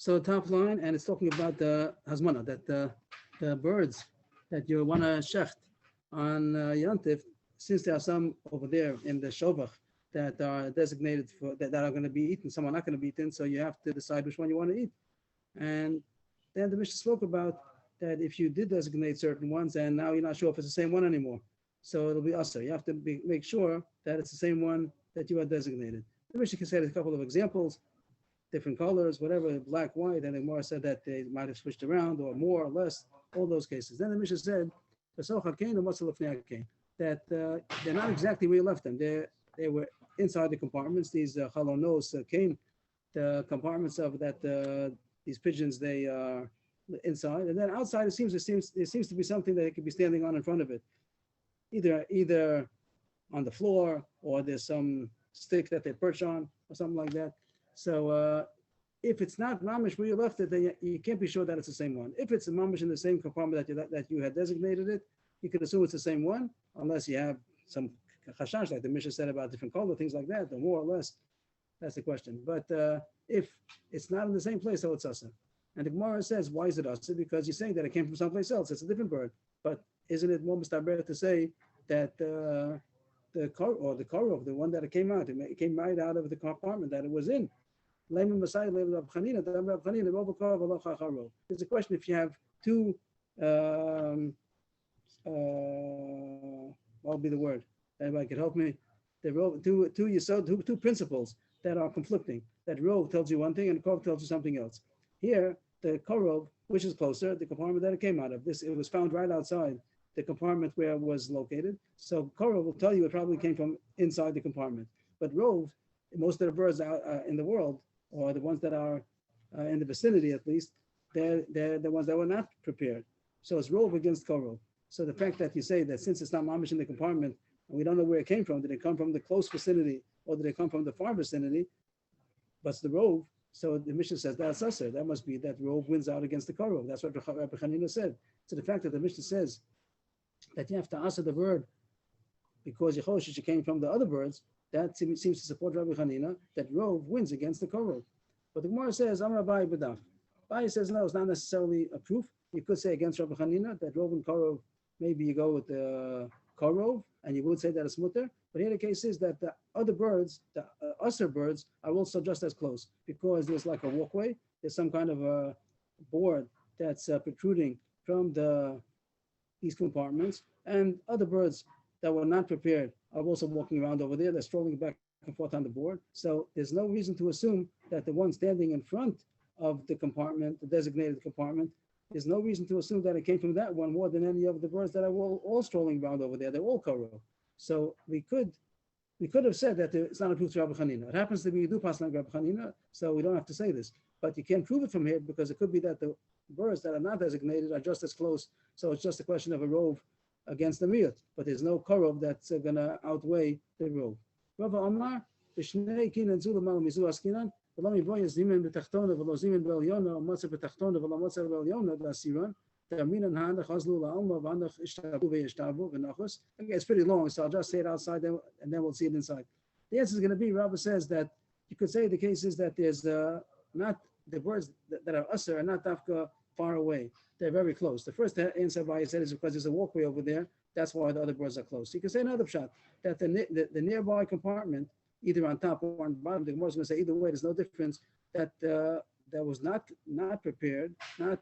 So top line, and it's talking about the hazmana, that the birds that you want to shecht on Yantif, since there are some over there in the Shovach that are designated for that are going to be eaten, some are not going to be eaten, so you have to decide which one you want to eat. And then the Mishnah spoke about that if you did designate certain ones and now you're not sure if it's the same one anymore, so it'll be usher. You have to make sure that it's the same one that you had designated. The Mishnah can say a couple of examples, different colors, whatever, black, white, and the Gemara said that they might have switched around or more or less, all those cases. Then the Mishnah said, that they're not exactly where you left them. They were inside the compartments. These chalonos came, the compartments of that these pigeons, they are inside, and then outside it seems to be something that they could be standing on in front of it, either on the floor or there's some stick that they perch on or something like that. So if it's not mamish where you left it, then you can't be sure that it's the same one. If it's a mamish in the same compartment that you had designated it, you can assume it's the same one, unless you have some chashash, like the Mishnah said about different color, things like that, or more or less. That's the question. But if it's not in the same place, so it's asa. And the Gemara says, why is it asa? Because you're saying that it came from someplace else. It's a different bird. But isn't it more mustaber to say that the korov, the one that it came out, it came right out of the compartment that it was in? There's a question if you have two, what would be the word? Anybody could help me? Two principles that are conflicting. That rov tells you one thing and korov tells you something else. Here, the korov, which is closer, the compartment that it came out of, it was found right outside the compartment where it was located. So korov will tell you it probably came from inside the compartment. But rov, most of the birds out in the world, or the ones that are in the vicinity at least, they're the ones that were not prepared. So it's rov against korov. So the fact that you say that since it's not mamish in the compartment, and we don't know where it came from, did it come from the close vicinity or did it come from the far vicinity? But it's the rov. So the Mishnah says that's usher. That must be that rov wins out against the korov. That's what Rabbi Chanina said. So the fact that the Mishnah says that you have to answer the bird because Yechoshish came from the other birds, that seems to support Rabbi Chanina that rov wins against the korov. But the Gemara says, Amar Abai B'daf. Abai says no, it's not necessarily a proof. You could say against Rabbi Chanina that rov and korov, maybe you go with the korov and you would say that it's mutter. But here the case is that the other birds, the usher birds, are also just as close because there's like a walkway. There's some kind of a board that's protruding from these compartments, and other birds that were not prepared are also walking around over there. They're strolling back and forth on the board. So there's no reason to assume that the one standing in front of the compartment, the designated compartment, there's no reason to assume that it came from that one more than any of the birds that are all strolling around over there. They're all korov. So we could have said that it's not a proof to Rabbi Chanina. It happens to be do pass like Rabbi Chanina, so we don't have to say this. But you can't prove it from here because it could be that the birds that are not designated are just as close. So it's just a question of a rov against the miyut. But there's no korov that's going to outweigh the rov. Rabbi Amar, b'shnei kin and zulam al mizu askinan, v'lo mivoy zimin b'tachtona v'lo zimin b'elyona, v'motzer b'tachtona v'lo motzer b'elyona d'asiran. Okay, it's pretty long, so I'll just say it outside and then we'll see it inside. The answer is going to be, Rabbi says that you could say the case is that there's not the birds that are usher are not dafka far away. They're very close. The first answer by said is because there's a walkway over there. That's why the other birds are close. So you can say another shot that the nearby compartment, either on top or on bottom, the Gemara is going to say either way, there's no difference, that that was not prepared, not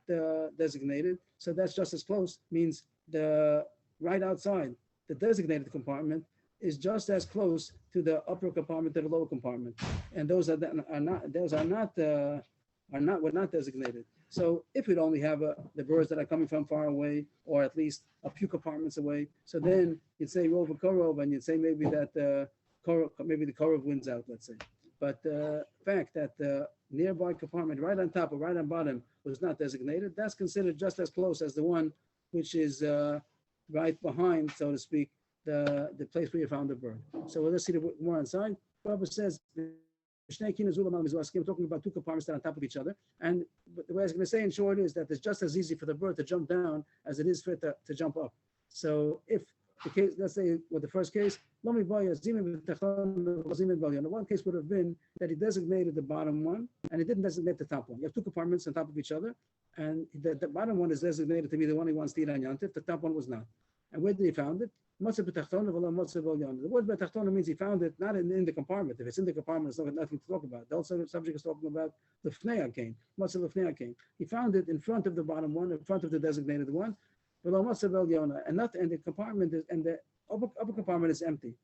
designated. So that's just as close, means the right outside, the designated compartment is just as close to the upper compartment to the lower compartment. And those were not designated. So if we'd only have the birds that are coming from far away, or at least a few compartments away, so then you'd say rov and korov, and you'd say maybe that maybe the korov wins out, let's say. But the fact that the nearby compartment, right on top or right on bottom, was not designated, that's considered just as close as the one which is right behind, so to speak, the place where you found the bird. So let's see the more inside. Rabbi says, we're talking about two compartments that are on top of each other. And the way I was going to say in short is that it's just as easy for the bird to jump down as it is for it to jump up. So if the case, let's say with the first case, Lomi Boya, Zimin B'Tachton, Zimin Balyon. The one case would have been that he designated the bottom one and he didn't designate the top one. You have two compartments on top of each other, and the bottom one is designated to be the one he wants to eat on Yantif, the top one was not. And where did he found it? Matzah B'Tachton, Matzah Balyon. The word B'Tachton means he found it not in the compartment. If it's in the compartment, it's nothing to talk about. The whole subject is talking about the Fnei Akain, Matzah Lefnei Akain. He found it in front of the bottom one, in front of the designated one. And the compartment is, and the upper compartment is empty.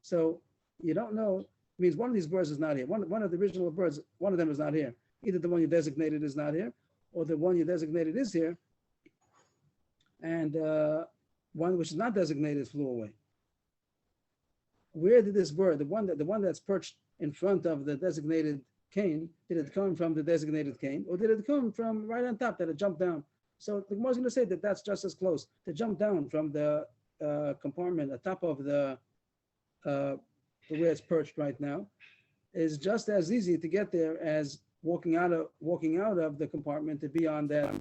So you don't know. It means one of these birds is not here. One of the original birds, one of them is not here. Either the one you designated is not here, or the one you designated is here, and one which is not designated flew away. Where did this bird, the one that's perched in front of the designated cane, did it come from the designated cane, or did it come from right on top that it jumped down? So the Gemara is going to say that that's just as close. To jump down from the compartment at top of the where it's perched right now is just as easy to get there as walking out of the compartment to be on that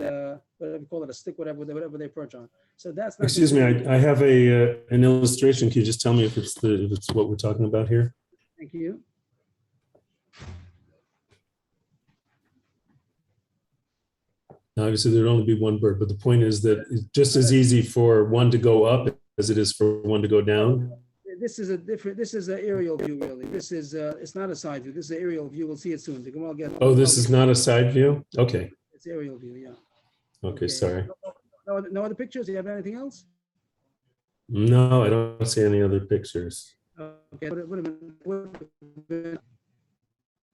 whatever you call it, a stick, whatever they perch on. So that's not. Excuse me, I have an illustration. Can you just tell me if it's what we're talking about here? Thank you. Now, obviously, there'd only be one bird, but the point is that it's just as easy for one to go up as it is for one to go down. This is an aerial view, really. This is, it's not a side view. This is an aerial view. We'll see it soon. Oh, this is not a side view? Okay. It's aerial view, yeah. Okay, sorry. No other pictures? Do you have anything else? No, I don't see any other pictures. Okay,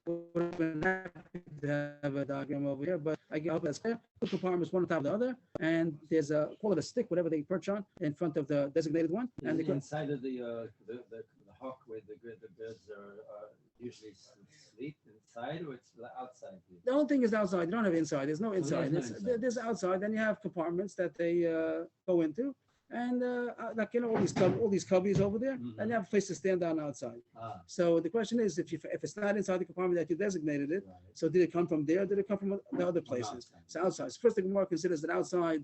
would have been happy to have a diagram over here, but I hope that's clear. Two compartments, one on top of the other, and there's call it a stick, whatever they perch on, in front of the designated one. And the inside of the hawk where the birds are usually sleep inside, or it's outside? The whole thing is outside. You don't have inside. There's no inside. There's outside. Then you have compartments that they go into. And like all these cubbies over there, and you have a place to stand down outside. So the question is, if it's not inside the compartment that you designated it, so did it come from there? Or did it come from the other places? It's outside. So first, the Gemara considers that outside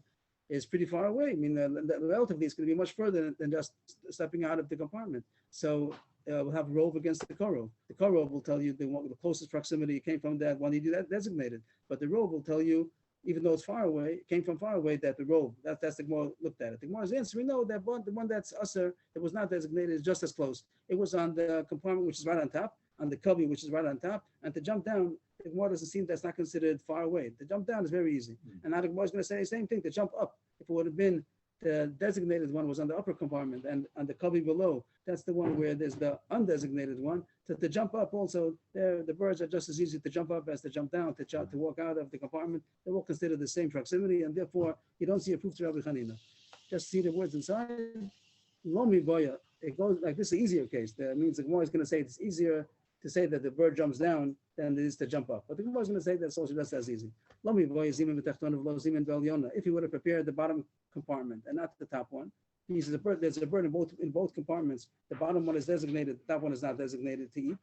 is pretty far away. I mean, relatively, it's going to be much further than just stepping out of the compartment. So we'll have rove against the korov. The korov will tell you the closest proximity came from that one you designated, but the rove will tell you, even though it's far away, it came from far away, that the rove, that's the Gemara looked at it. The Gemara's answer, we know that the one that's usher, that was not designated, is just as close. It was on the compartment, which is right on top, on the cubby, which is right on top, and to jump down, the Gemara doesn't seem that's not considered far away. To jump down is very easy. And now the Gemara is going to say the same thing, to jump up. If it would have been the designated one was on the upper compartment, and on the cubby below, that's the one where there's the undesignated one. To jump up also, the birds are just as easy to jump up as to jump down, to walk out of the compartment. They're all considered the same proximity, and therefore you don't see a proof to Rabbi Chanina. Just see the words inside. Lomi boya. It goes like this is an easier case. That means the Gemara is going to say it's easier to say that the bird jumps down than it is to jump up. But the Gemara is going to say that's also just as easy. Lomi boya zimin b'tachton v'lo zimin b'elyona. If he would have prepared the bottom compartment and not the top one, he says there's a bird in both compartments. The bottom one is designated, the top one is not designated to eat.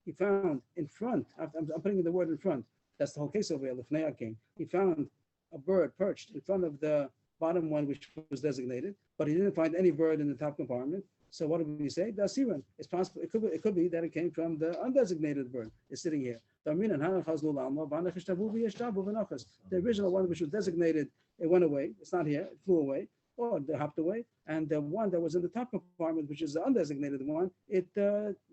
He found in front, I'm putting in the word in front, that's the whole case over here, the Fnei Akain. He found a bird perched in front of the bottom one, which was designated, but he didn't find any bird in the top compartment. So what do we say? The Asiran. It's possible, it could be that it came from the undesignated bird. It's sitting here. The original one, which was designated, it went away. It's not here. It flew away, or it hopped away. And the one that was in the top compartment, which is the undesignated one, it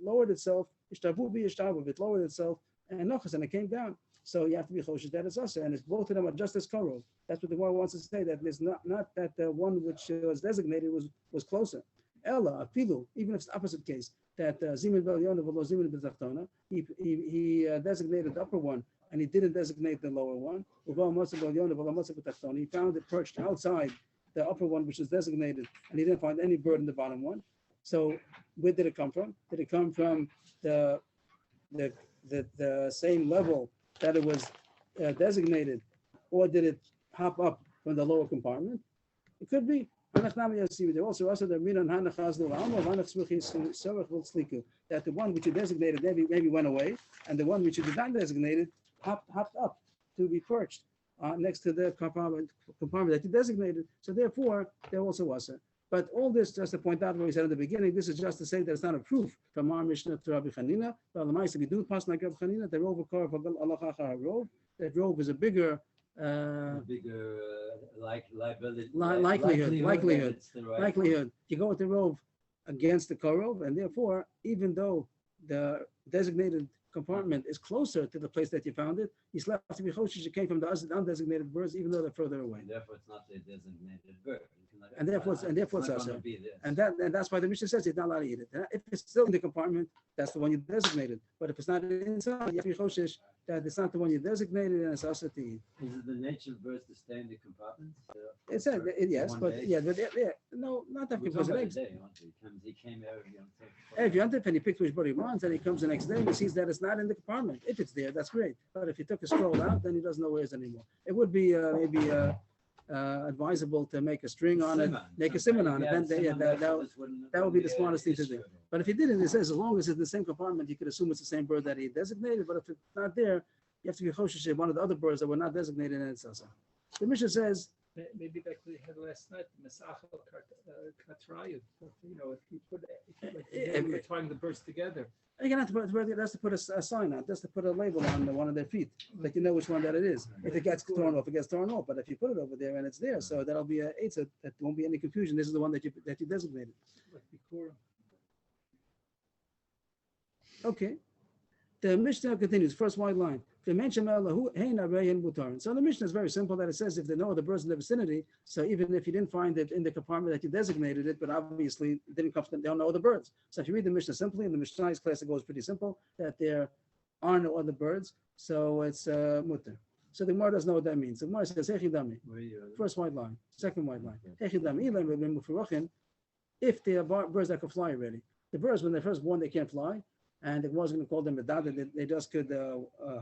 lowered itself. It lowered itself, and it came down. So you have to be choshesh that it's usher, and it's both of them are just as korov. That's what the Gemara wants to say. That it's not that the one which was designated was closer. Ella, afilu, even if it's the opposite case, that zimin b'elyona v'lo zimin b'tachtona, he designated the upper one and he didn't designate the lower one. He found it perched outside the upper one, which is designated, and he didn't find any bird in the bottom one. So where did it come from? Did it come from the same level that it was designated, or did it hop up from the lower compartment? It could be. They also that the one which you designated maybe went away, and the one which you did not designate hopped up to be perched next to the compartment that you designated. So therefore, they're also usher. But all this, just to point out what we said in the beginning, this is just to say that it's not a proof from our Mishnah to Rabbi Chanina. But the Ma'aseh, we do pass like Rabbi Chanina, the rove of Korah, rove. That rove is a bigger likelihood. You go with the rove against the korov, and therefore, even though the designated compartment is closer to the place that you found it, you still have to be choshesh. It came from the undesignated birds, even though they're further away. And therefore, it's not a designated bird. And therefore, it's also. And that's why the Mishnah says it's not allowed to eat it. If it's still in the compartment, that's the one you designated. But if it's not inside, you have to be choshesh that it's not the one you designated, and it's also to eat. Is it the nature of birds to stay in the compartments? It said yes, but no, not that because it eggs. He came If you and he picked which bird he wants, and he comes the next day and he sees that it's not in the compartment. If it's there, that's great. But if he took a stroll out, then he doesn't know where it is anymore. It would be maybe advisable to make a string on it, make a simon on it. Then that would be the smartest thing to do. But if he didn't, it says as long as it's in the same compartment, you could assume it's the same bird that he designated. But if it's not there, you have to be choshesh one of the other birds that were not designated, and it's also. The Mishnah says. Maybe like we had last night, Masachel Katrayud. You know, if you put we're tying the birds together. You can have to put a sign on, just to put a label on one of their feet, that you know which one that it is. If it gets torn off, it gets torn off. But if you put it over there and it's there, so that'll be a eitzah. That won't be any confusion. This is the one that you designated. Okay. The Mishnah continues. First white line. So the Mishnah is very simple, that it says if there are no other birds in the vicinity, so even if you didn't find it in the compartment that you designated it, but obviously it didn't come from, there are no other birds. So if you read the Mishnah simply, in the Mishnah's class it goes pretty simple, that there are no other birds, so it's mutter. So the Gemara doesn't know what that means. The Gemara says, first white line, second white line. If they are birds that can fly already. The birds, when they're first born, they can't fly. And it wasn't going to call them a dad, they just could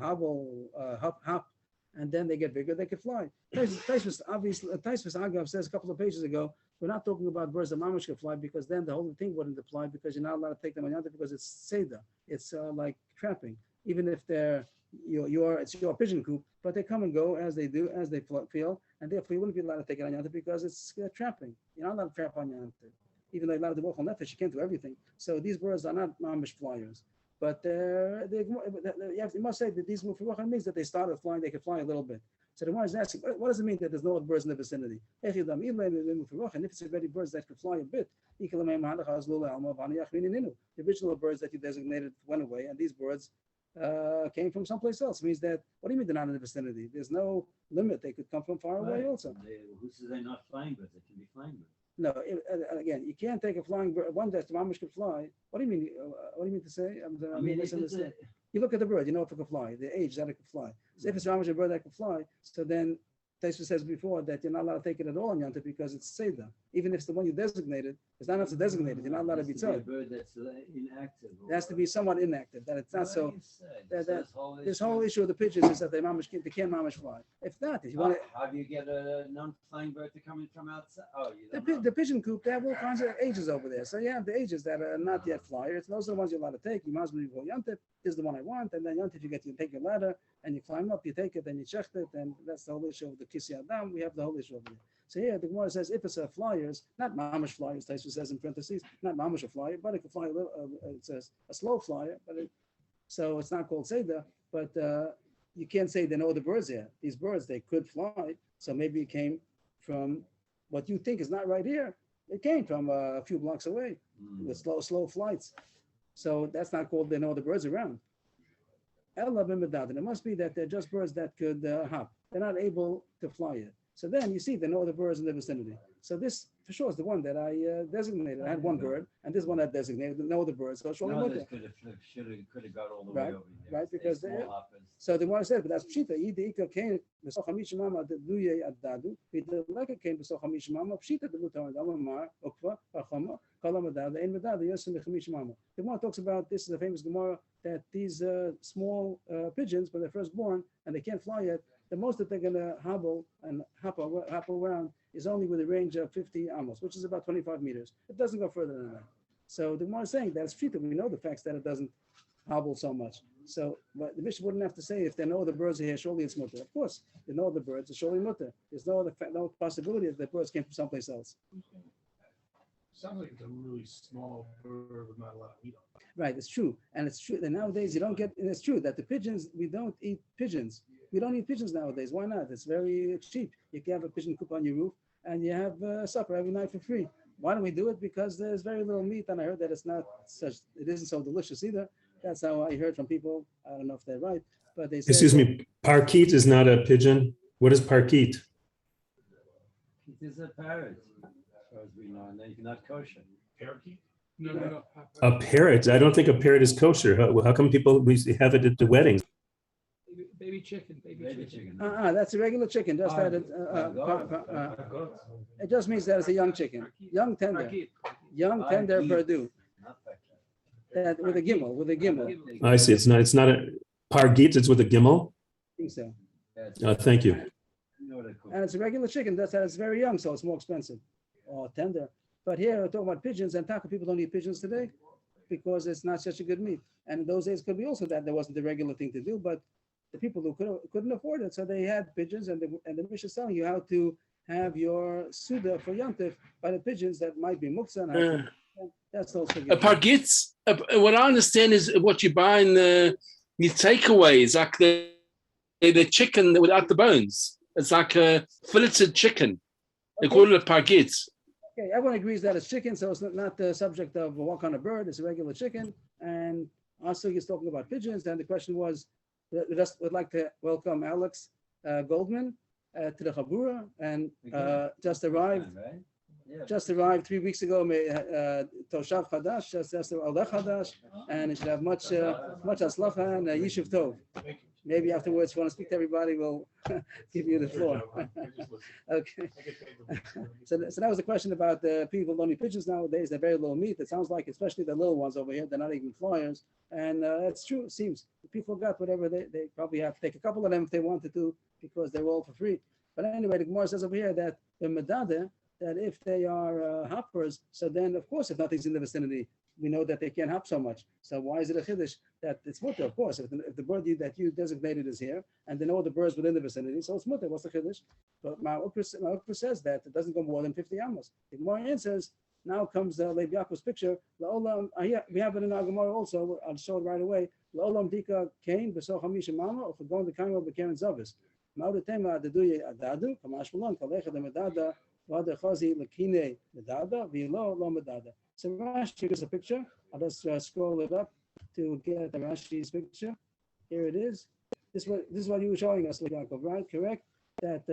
hobble, hop, and then they get bigger, they could fly. Taisvus Agav says a couple of pages ago, we're not talking about birds that mamash can fly, because then the whole thing wouldn't apply, because you're not allowed to take them on yontif, because it's seda, it's like trapping. Even if it's your pigeon coop, but they come and go as they do, as they feel, and therefore you wouldn't be allowed to take it on yontif, because it's trapping. You're not allowed to trap on yontif. Even though you're allowed to walk on nefesh, you can't do everything. So these birds are not mamish flyers. But you must say that these mufurachan means that they started flying, they could fly a little bit. So the one is asking, what does it mean that there's no other birds in the vicinity? If it's already birds that could fly a bit, the original birds that you designated went away, and these birds came from someplace else. It means that, what do you mean they're not in the vicinity? There's no limit. They could come from far away also. Who says they're not flying birds? They can be flying birds. No, again, you can't take a flying bird, one that the mamish could fly. What do you mean? What do you mean to say? You look at the bird, you know if it can fly, the age that it can fly. So if it's mamish a bird that can fly, so then Taisva says before that you're not allowed to take it at all on Yontif because it's Seder. Even if it's the one you designated, it's not enough to designate it. You're not allowed to be told. A bird that's inactive. It has to be somewhat inactive. That it's not so. This whole issue of the pigeons is that they can't mamish fly. If not, if you want to. How do you get a non-flying bird to come in from outside? Oh, the pigeon coop, they have all kinds of ages over there. So you have the ages that are not yet flyers. Those are the ones you're allowed to take. You must be for Yontif. This is the one I want, and then Yontif you take your ladder and you climb up, you take it, then you check it, and that's the whole issue of the Kisi Adam. We have the whole issue over there. So here the Gemara says if it's a flyers, not mamish flyers, Taisva says in parentheses, not mamish a flyer, but it can fly a little. It says a slow flyer, so it's not called Seder. But you can't say there are no other birds here. These birds they could fly, so maybe it came from what you think is not right here. It came from a few blocks away with slow flights. So that's not called there are no other birds around. It must be that they're just birds that could hop. They're not able to fly yet. So then you see there are no other birds in the vicinity. So this for sure is the one that I designated. I had one bird, and this one I designated, no other birds. So could have got all the way over here. Right, because so the one said, but that's pshita. Ika came b'soch hamishmama the luye adadu. V'deleka came b'soch hamishmama pshita the mutar damamar okva achama kalamadad ein madad yosem b'chamishmama. The one talks about this is a famous Gemara that these small pigeons, when they're first born and they can't fly yet, the most that they're going to hobble and hop around is only with a range of 50 amos, which is about 25 meters. It doesn't go further than that. So the Gemara is saying that's true. We know the facts that it doesn't hobble so much. So, but the Mishnah wouldn't have to say if there are no other birds here, surely it's mutter. Of course, there are no other birds, it's surely mutter. There's no possibility that the birds came from someplace else. Sounds like it's a really small bird with not a lot of meat on it. Right, it's true. And it's true that nowadays you don't get, and it's true that the pigeons, we don't eat pigeons. We don't eat pigeons nowadays. Why not? It's very cheap. You can have a pigeon coop on your roof and you have supper every night for free. Why don't we do it? Because there's very little meat, and I heard that it isn't so delicious either. That's how I heard from people. I don't know if they're right, but they say. Excuse me, parkeet is not a pigeon. What is parkeet? It is a parrot, as far as we know, and they're not kosher. Parakeet? No. A parrot? I don't think a parrot is kosher. How come we have it at the weddings? Baby chicken, baby chicken. That's a regular chicken. Just that it just means that it's a young chicken, young tender Purdue. That with a gimel. I see. It's not a pargeet. It's with a gimel. I think so. Thank you. And it's a regular chicken. That's that it's very young, so it's more expensive or tender. But here we're talking about pigeons, and Taka people don't eat pigeons today because it's not such a good meat. And in those days, could be also that there wasn't the regular thing to do, but the people who couldn't afford it, so they had pigeons, and the Mishnah is telling you how to have your suda for yantif by the pigeons that might be muksa. And that's also A pargitz, what I understand is what you buy in the takeaways, like the chicken without the bones. It's like a filleted chicken. They call it a pargitz. Okay, everyone agrees that it's chicken, so it's not the subject of what kind of bird. It's a regular chicken. And also he's talking about pigeons. And the question was, we just would like to welcome Alex Goldman to the Chabura, and just arrived 3 weeks ago. Toshav Chadash, just Alech Chadash, and it should have much aslacha and yishuv tov. Maybe afterwards, if you want to speak to everybody, we'll give you the floor. Okay. So that was the question about the people who don't eat pigeons nowadays. They're very little meat. It sounds like, especially the little ones over here, they're not even flyers. And that's true, it seems. People got whatever they probably have to take a couple of them if they wanted to, because they're all for free. But anyway, the Gemara says over here that the medada, that if they are hoppers, so then, of course, if nothing's in the vicinity, we know that they can't hop so much. So why is it a chiddush that it's mutter? Of course, if the bird that you designated is here, and they know the birds within the vicinity, so it's mutter. What's the chiddush? But Ma'ukra says that it doesn't go more than 50 amos. The Gemara answers, now comes Leib Yaakov's picture. We have it in our Gemara also. I'll show it right away. La'olam dika kain b'soch hamisha mama or chagon the kain over karen zavis. Ma'uda tema adeduye adadu kamash malon kalecha de medada v'ader chazi lekine medada v'ilo lo medada. So Rashi gives a picture. I'll just scroll it up to get the Rashi's picture. Here it is. This is what you were showing us, Yaakov, right? Correct? That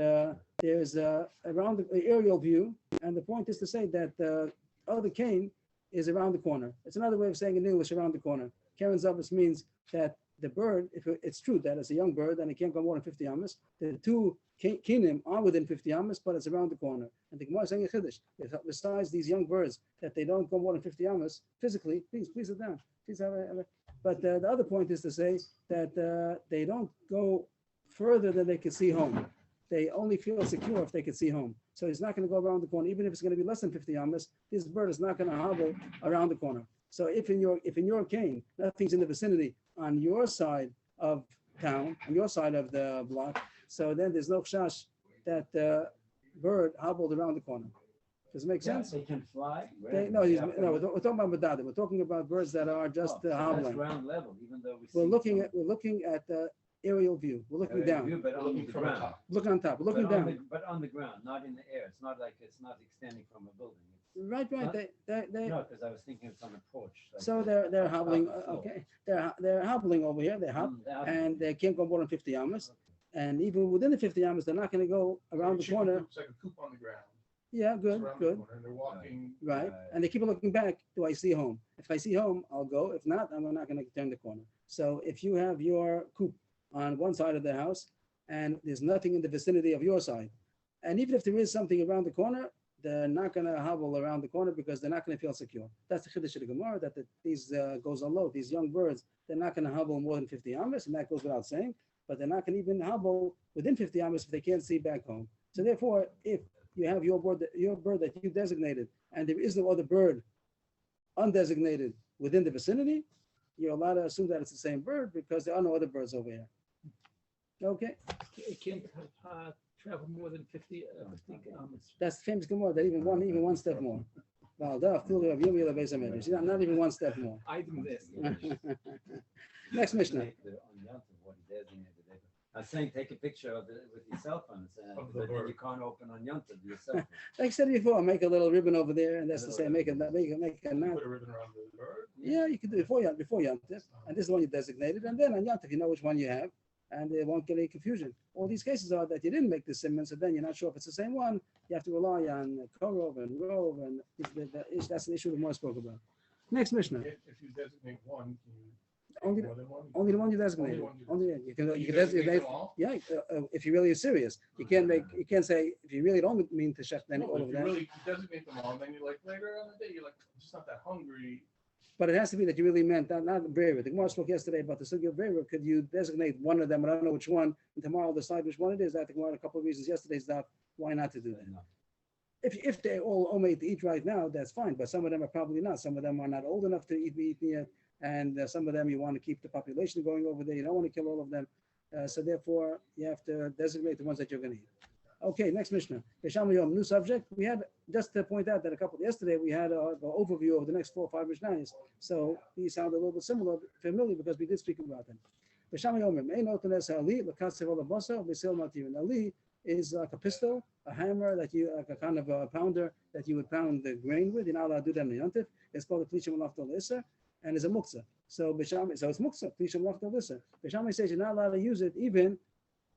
there's around the aerial view, and the point is to say that the other cane is around the corner. It's another way of saying in English, around the corner. Karen Zavis means that the bird, if it's true that it's a young bird and it can't go more than 50 amas, the two kinim are within 50 amas, but it's around the corner. And the Gemara is saying a chiddush. Besides these young birds, that they don't go more than 50 amas physically, please sit down. Please have a. But the other point is to say that they don't go further than they can see home. They only feel secure if they can see home. So he's not going to go around the corner, even if it's going to be less than 50 amas. This bird is not going to hobble around the corner. So if in your cane, nothing's in the vicinity on your side of town, on your side of the block, so then there's no chash that the bird hobbled around the corner. Does it make sense? They can fly. We're talking about medada. We're talking about birds that are just hobbling. That's ground level, even though We're looking at the aerial view. We're looking down. But on the ground. Looking on top. We're looking down. But on the ground, not in the air. It's not like it's not extending from a building. Right. Huh? They No, because I was thinking it's on a porch. Like so they're hobbling. Okay, they're hobbling over here. They hop, and they can't go more than 50 amas. And even within the 50 amas, they're not going to go around the corner. Looks like a coop on the ground. Yeah, good. And they're walking. Right, and they keep looking back. Do I see home? If I see home, I'll go. If not, I'm not going to turn the corner. So if you have your coop on one side of the house and there's nothing in the vicinity of your side, and even if there is something around the corner, they're not going to hobble around the corner because they're not going to feel secure. That's the chiddush of the Gemara, that these goes on low. These young birds, they're not going to hobble more than 50 amas, and that goes without saying. But they're not going to even hobble within 50 amas if they can't see back home. So therefore, if you have your bird that you designated, and there is no other bird undesignated within the vicinity, you're allowed to assume that it's the same bird because there are no other birds over here. Okay, It can't travel more than 50 kilometers. that's the famous Gemara, that even one step more. Well, not even one step more. I didn't ask. Next Mishnah. On Yom Tov, what he designated. I was saying, take a picture of it with your cell phone, Of the but then bird. you can't open on Yom Tov your cell phone. Like I said before, make a little ribbon over there, and that's to say, make a knot. Put a ribbon around the bird. Yeah, you can do it before Yom Tov, and this is the one you designated, and then on Yom Tov, you know which one you have, and it won't get any confusion. All these cases are that you didn't make the simon, so then you're not sure if it's the same one. You have to rely on Korov and Rov, and that's the issue that Moore spoke about. Next Mishnah, If you designate one, can you only more than one? only the one you designated. Only Only you can You designate. designate them all? Yeah, if you really are serious, you can't say if you really don't mean to shech then No, all if of you them. really designate them all, and then you're like, later on the day, you're like, I'm just not that hungry. But it has to be that you really meant not Breira. The Gemara spoke yesterday about the Sugya of Breira. Could you designate one of them? I don't know which one. And tomorrow I'll decide which one it is. I think one a couple of reasons yesterday's that why not to do that? No. If they all omit to eat right now, that's fine. But some of them are probably not. Some of them are not old enough to eat meat yet, and some of them you want to keep the population going over there. You don't want to kill all of them. So therefore, you have to designate the ones that you're going to eat. Okay, next Mishnah. Yesham Yom, new subject. We had, just to point out that yesterday we had an overview of the next 4 or 5 Mishnahs. So these sound a little bit familiar because we did speak about them. Yesham Yom, Ali is like a pistol, a hammer that you, like a kind of a pounder that you would pound the grain with. You're not allowed to do that in the Yontif. It's called a Klishim Malachta L'Isser, and it's a muktzah. So it's muktzah, Klishim Malachta L'Isser. Bishami says you're not allowed to use it even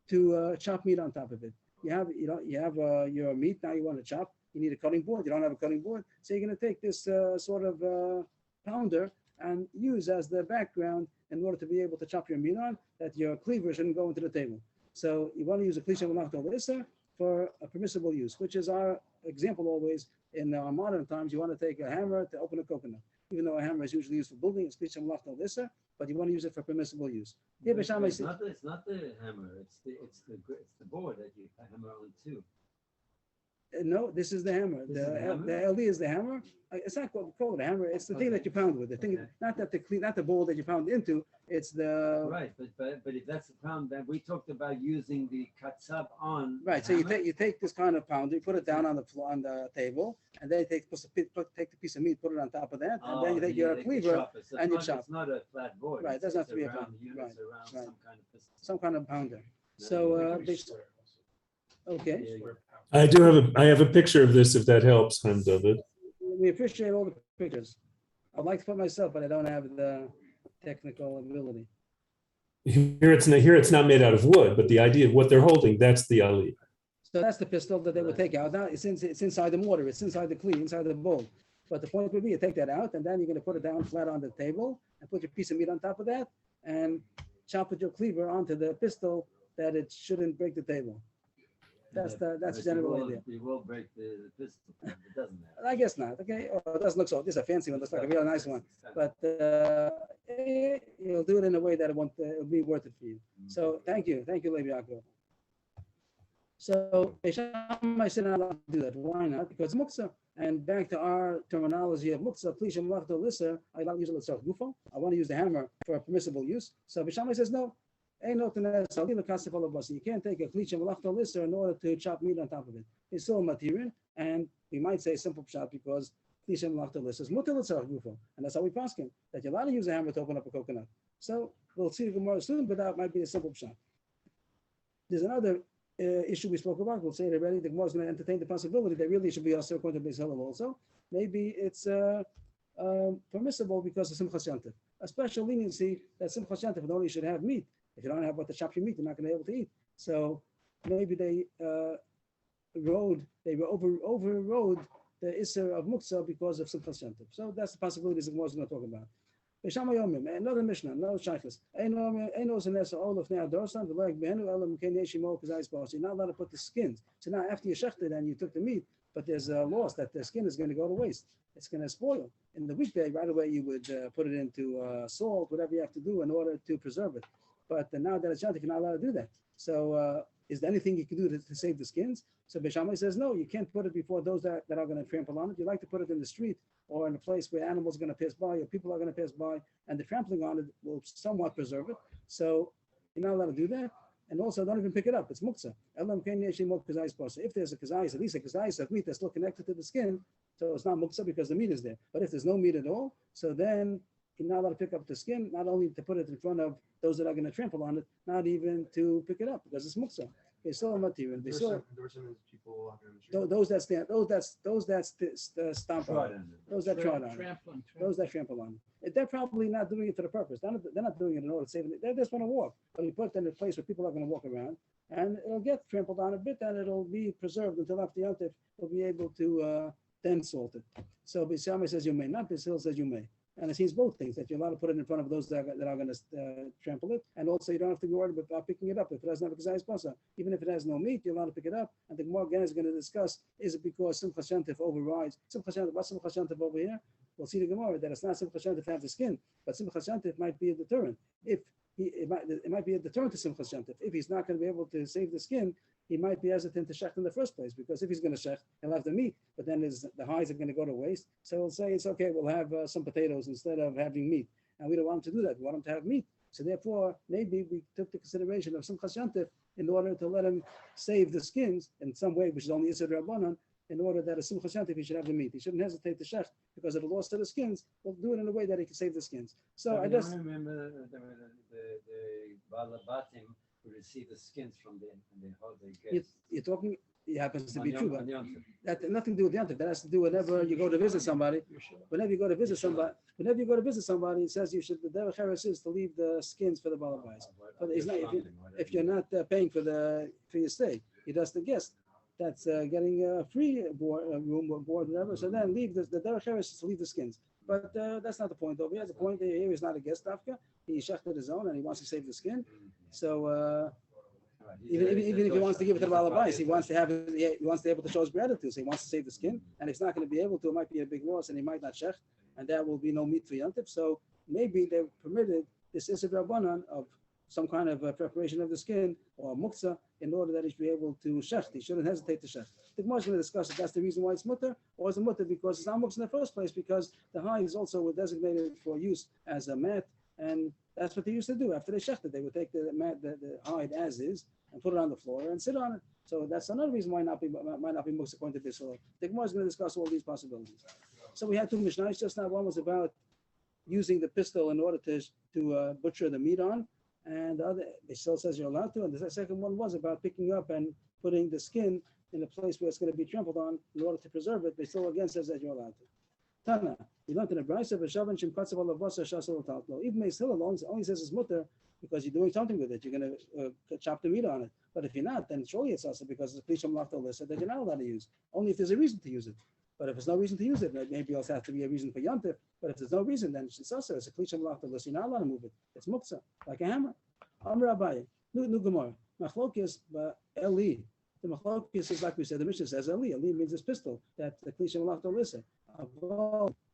to chop meat on top of it. You have your meat, now you want to chop, you need a cutting board, you don't have a cutting board, so you're going to take this sort of pounder and use as the background in order to be able to chop your meat on, that your cleaver shouldn't go into the table. So you want to use a Klishim Malachta L'Isser for a permissible use, which is our example always in our modern times. You want to take a hammer to open a coconut. Even though a hammer is usually used for building, it's Klishim Malachta L'Isser, but you want to use it for permissible use. Here, It's Bisham, it's not the hammer, it's the board that you hammer on too. no, this is the hammer. This is the hammer? The LD is the hammer. It's not called a hammer. It's the thing that you pound with. The thing, Okay. not the bowl that you pound into. It's the Right, but if that's the pound, then we talked about using the katzab on. right. So you take this kind of pounder, you put it down on the floor on the table, and then you take the piece of meat, put it on top of that, and then you take your cleaver and you chop. It's not a flat board. Right, it doesn't have to be a round flat- unit, right, it's around right. some kind of piston. Some kind of pounder. No, So It could be they- square also. okay, Yeah, Square pound. I have a picture of this if that helps, Chaim David. we appreciate all the pictures. I'd like to put myself, but I don't have the technical ability. Here it's not made out of wood, but the idea of what they're holding, that's the Ali. So that's the pistol that they would take out. Now it's inside the mortar, it's inside the cleave, inside the bowl. But the point would be you take that out and then you're going to put it down flat on the table and put your piece of meat on top of that and chop with your cleaver onto the pistol that it shouldn't break the table. That's the But general idea. You will break the piston, it doesn't matter. I guess not. Okay, or it doesn't look so. This is a fancy one. Looks like a really nice one. But you'll do it in a way that it'll be worth it for you. So thank you, Levi Yaakov. So I said not allowed to do that. Why not? Because muktzah. And back to our terminology of muktzah, Klishim Malachta L'Isser, I don't use it l'tzarech gufo. I want to use the hammer for a permissible use. So Bishamai says no. You can't take a Klishim Malachta L'Isser in order to chop meat on top of it. It's still a material, and we might say simple pshat because Klishim Malachta L'Isser is mutar l'tzarech gufo, and that's how we pass him, that you're allowed to use a hammer to open up a coconut. So we'll see the Gemara soon, but that might be a simple pshat. There's another issue we spoke about. We'll say it already. The Gemara is going to entertain the possibility that really should be also according to Beis Hillel also. Maybe it's permissible because of Simchas Yantiv. A special leniency that Simchas Yantiv only should have meat. If you don't have what to chop your meat, you're not going to be able to eat. So maybe they overrode the Isser of Muktzah because of Simchas Yantiv. So that's the possibility the Gemara is going to talk about. Another Mishnah, another Shaykhus. You're not allowed to put the skins. So now after you shechted and you took the meat, but there's a loss that the skin is going to go to waste. It's going to spoil. In the weekday, right away, you would put it into salt, whatever you have to do in order to preserve it. But now that it's yantif, you're not allowed to do that. So is there anything you can do to save the skins? So Beis Shammai says, no, you can't put it before those that are going to trample on it. You like to put it in the street or in a place where animals are going to pass by or people are going to pass by, and the trampling on it will somewhat preserve it. So you're not allowed to do that. And also, don't even pick it up. It's muktzah. If there's a kazayis, at least a kazayis of meat that's still connected to the skin, so it's not muktzah because the meat is there. But if there's no meat at all, so then you're not allowed to pick up the skin, not only to put it in front of those that are going to trample on it, not even to pick it up because it's muktzah. They still are material. They still those that stand, those that stomp on it, those that trod on it, those that trample on it. They're probably not doing it for the purpose. They're not doing it in order to save it. They just want to walk. But you put it in a place where people are going to walk around, and it'll get trampled on a bit, and it'll be preserved until after Yontif, we'll be able to then salt it. So Beis Shammai says you may, not Beis Hillel says you may. And it seems both things, that you're allowed to put it in front of those that are going to trample it. And also you don't have to be worried about picking it up. If it doesn't have a kazayis pasa, even if it has no meat, you're allowed to pick it up. And the Gemara again is going to discuss, is it because Simchas Shantif overrides? What's Simchas Shantif over here? We'll see the Gemara that it's not Simchas Shantif to have the skin, but Simchas Shantif might be a deterrent. It might be a deterrent to Simchas Shantif. If he's not going to be able to save the skin, he might be hesitant to shecht in the first place, because if he's going to shecht, he'll have the meat, but then the hides are going to go to waste. So he'll say, it's okay, we'll have some potatoes instead of having meat. And we don't want him to do that. We want him to have meat. So therefore, maybe we took the consideration of Simchas Shantif in order to let him save the skins in some way, which is only Yisur Rabbanan, in order that a Simchas Shantif he should have the meat. He shouldn't hesitate to shecht because of the loss of the skins. We'll do it in a way that he can save the skins. So I just remember the Balabatim who receive the skins from the guests. you're talking. It happens to be On true, Yom- but on Yom Tov. that has nothing to do with Yontif. That has to do whenever you go to visit somebody. Whenever you go to visit somebody, it says you should. The derech eretz is to leave the skins for the balabais. But it's not if you're not paying for your stay. He does the guest that's getting a free room or board, whatever. So then leave the derech eretz is to leave the skins. But that's not the point over here. The point here is not a guest dafka. He shechted his own and he wants to save the skin. So. Even if he wants to give it to the balabais, he wants to be able to show his gratitude. So he wants to save the skin, and if he's not going to be able to, it might be a big loss, and he might not shech, and there will be no meat for Yontif. So maybe they permitted this Isser Rabbanan of some kind of preparation of the skin or muktzah in order that he should be able to shech. He shouldn't hesitate to shech. The Gemara is going to discuss if that's the reason why it's mutter, or is it mutter because it's not muktzah in the first place, because the hides also were designated for use as a mat, and that's what they used to do. After they shechted, they would take the mat, the hide as is, and put it on the floor and sit on it. So that's another reason why might not be muktzah according to this law. The Gemara is going to discuss all these possibilities. So we had two mishnahs just now. One was about using the pistol in order to butcher the meat on, and the other, it still says you're allowed to. And the second one was about picking up and putting the skin in a place where it's going to be trampled on in order to preserve it. They still again says that you're allowed to. Tana, we learned in the Brayso of Shavan Shem Katzav Alavasa Shasol Taltlo. Even Beis Hillel only says it's mutter because you're doing something with it. You're going to chop the meat on it. But if you're not, then surely it's also because it's Klisham Lachto Lissa that you're not allowed to use. Only if there's a reason to use it. But if there's no reason to use it, maybe also has to be a reason for Yontif. But if there's no reason, then it's also it's a Klisham Lachto Lissa. You're not allowed to move it. It's muktzah, like a hammer. Amr Abaye, New Gemara. Machlokis Eli. The machlokis is like we said. The Mishnah says Eli. Eli means this pistol that the Klisham Lachto Lissa.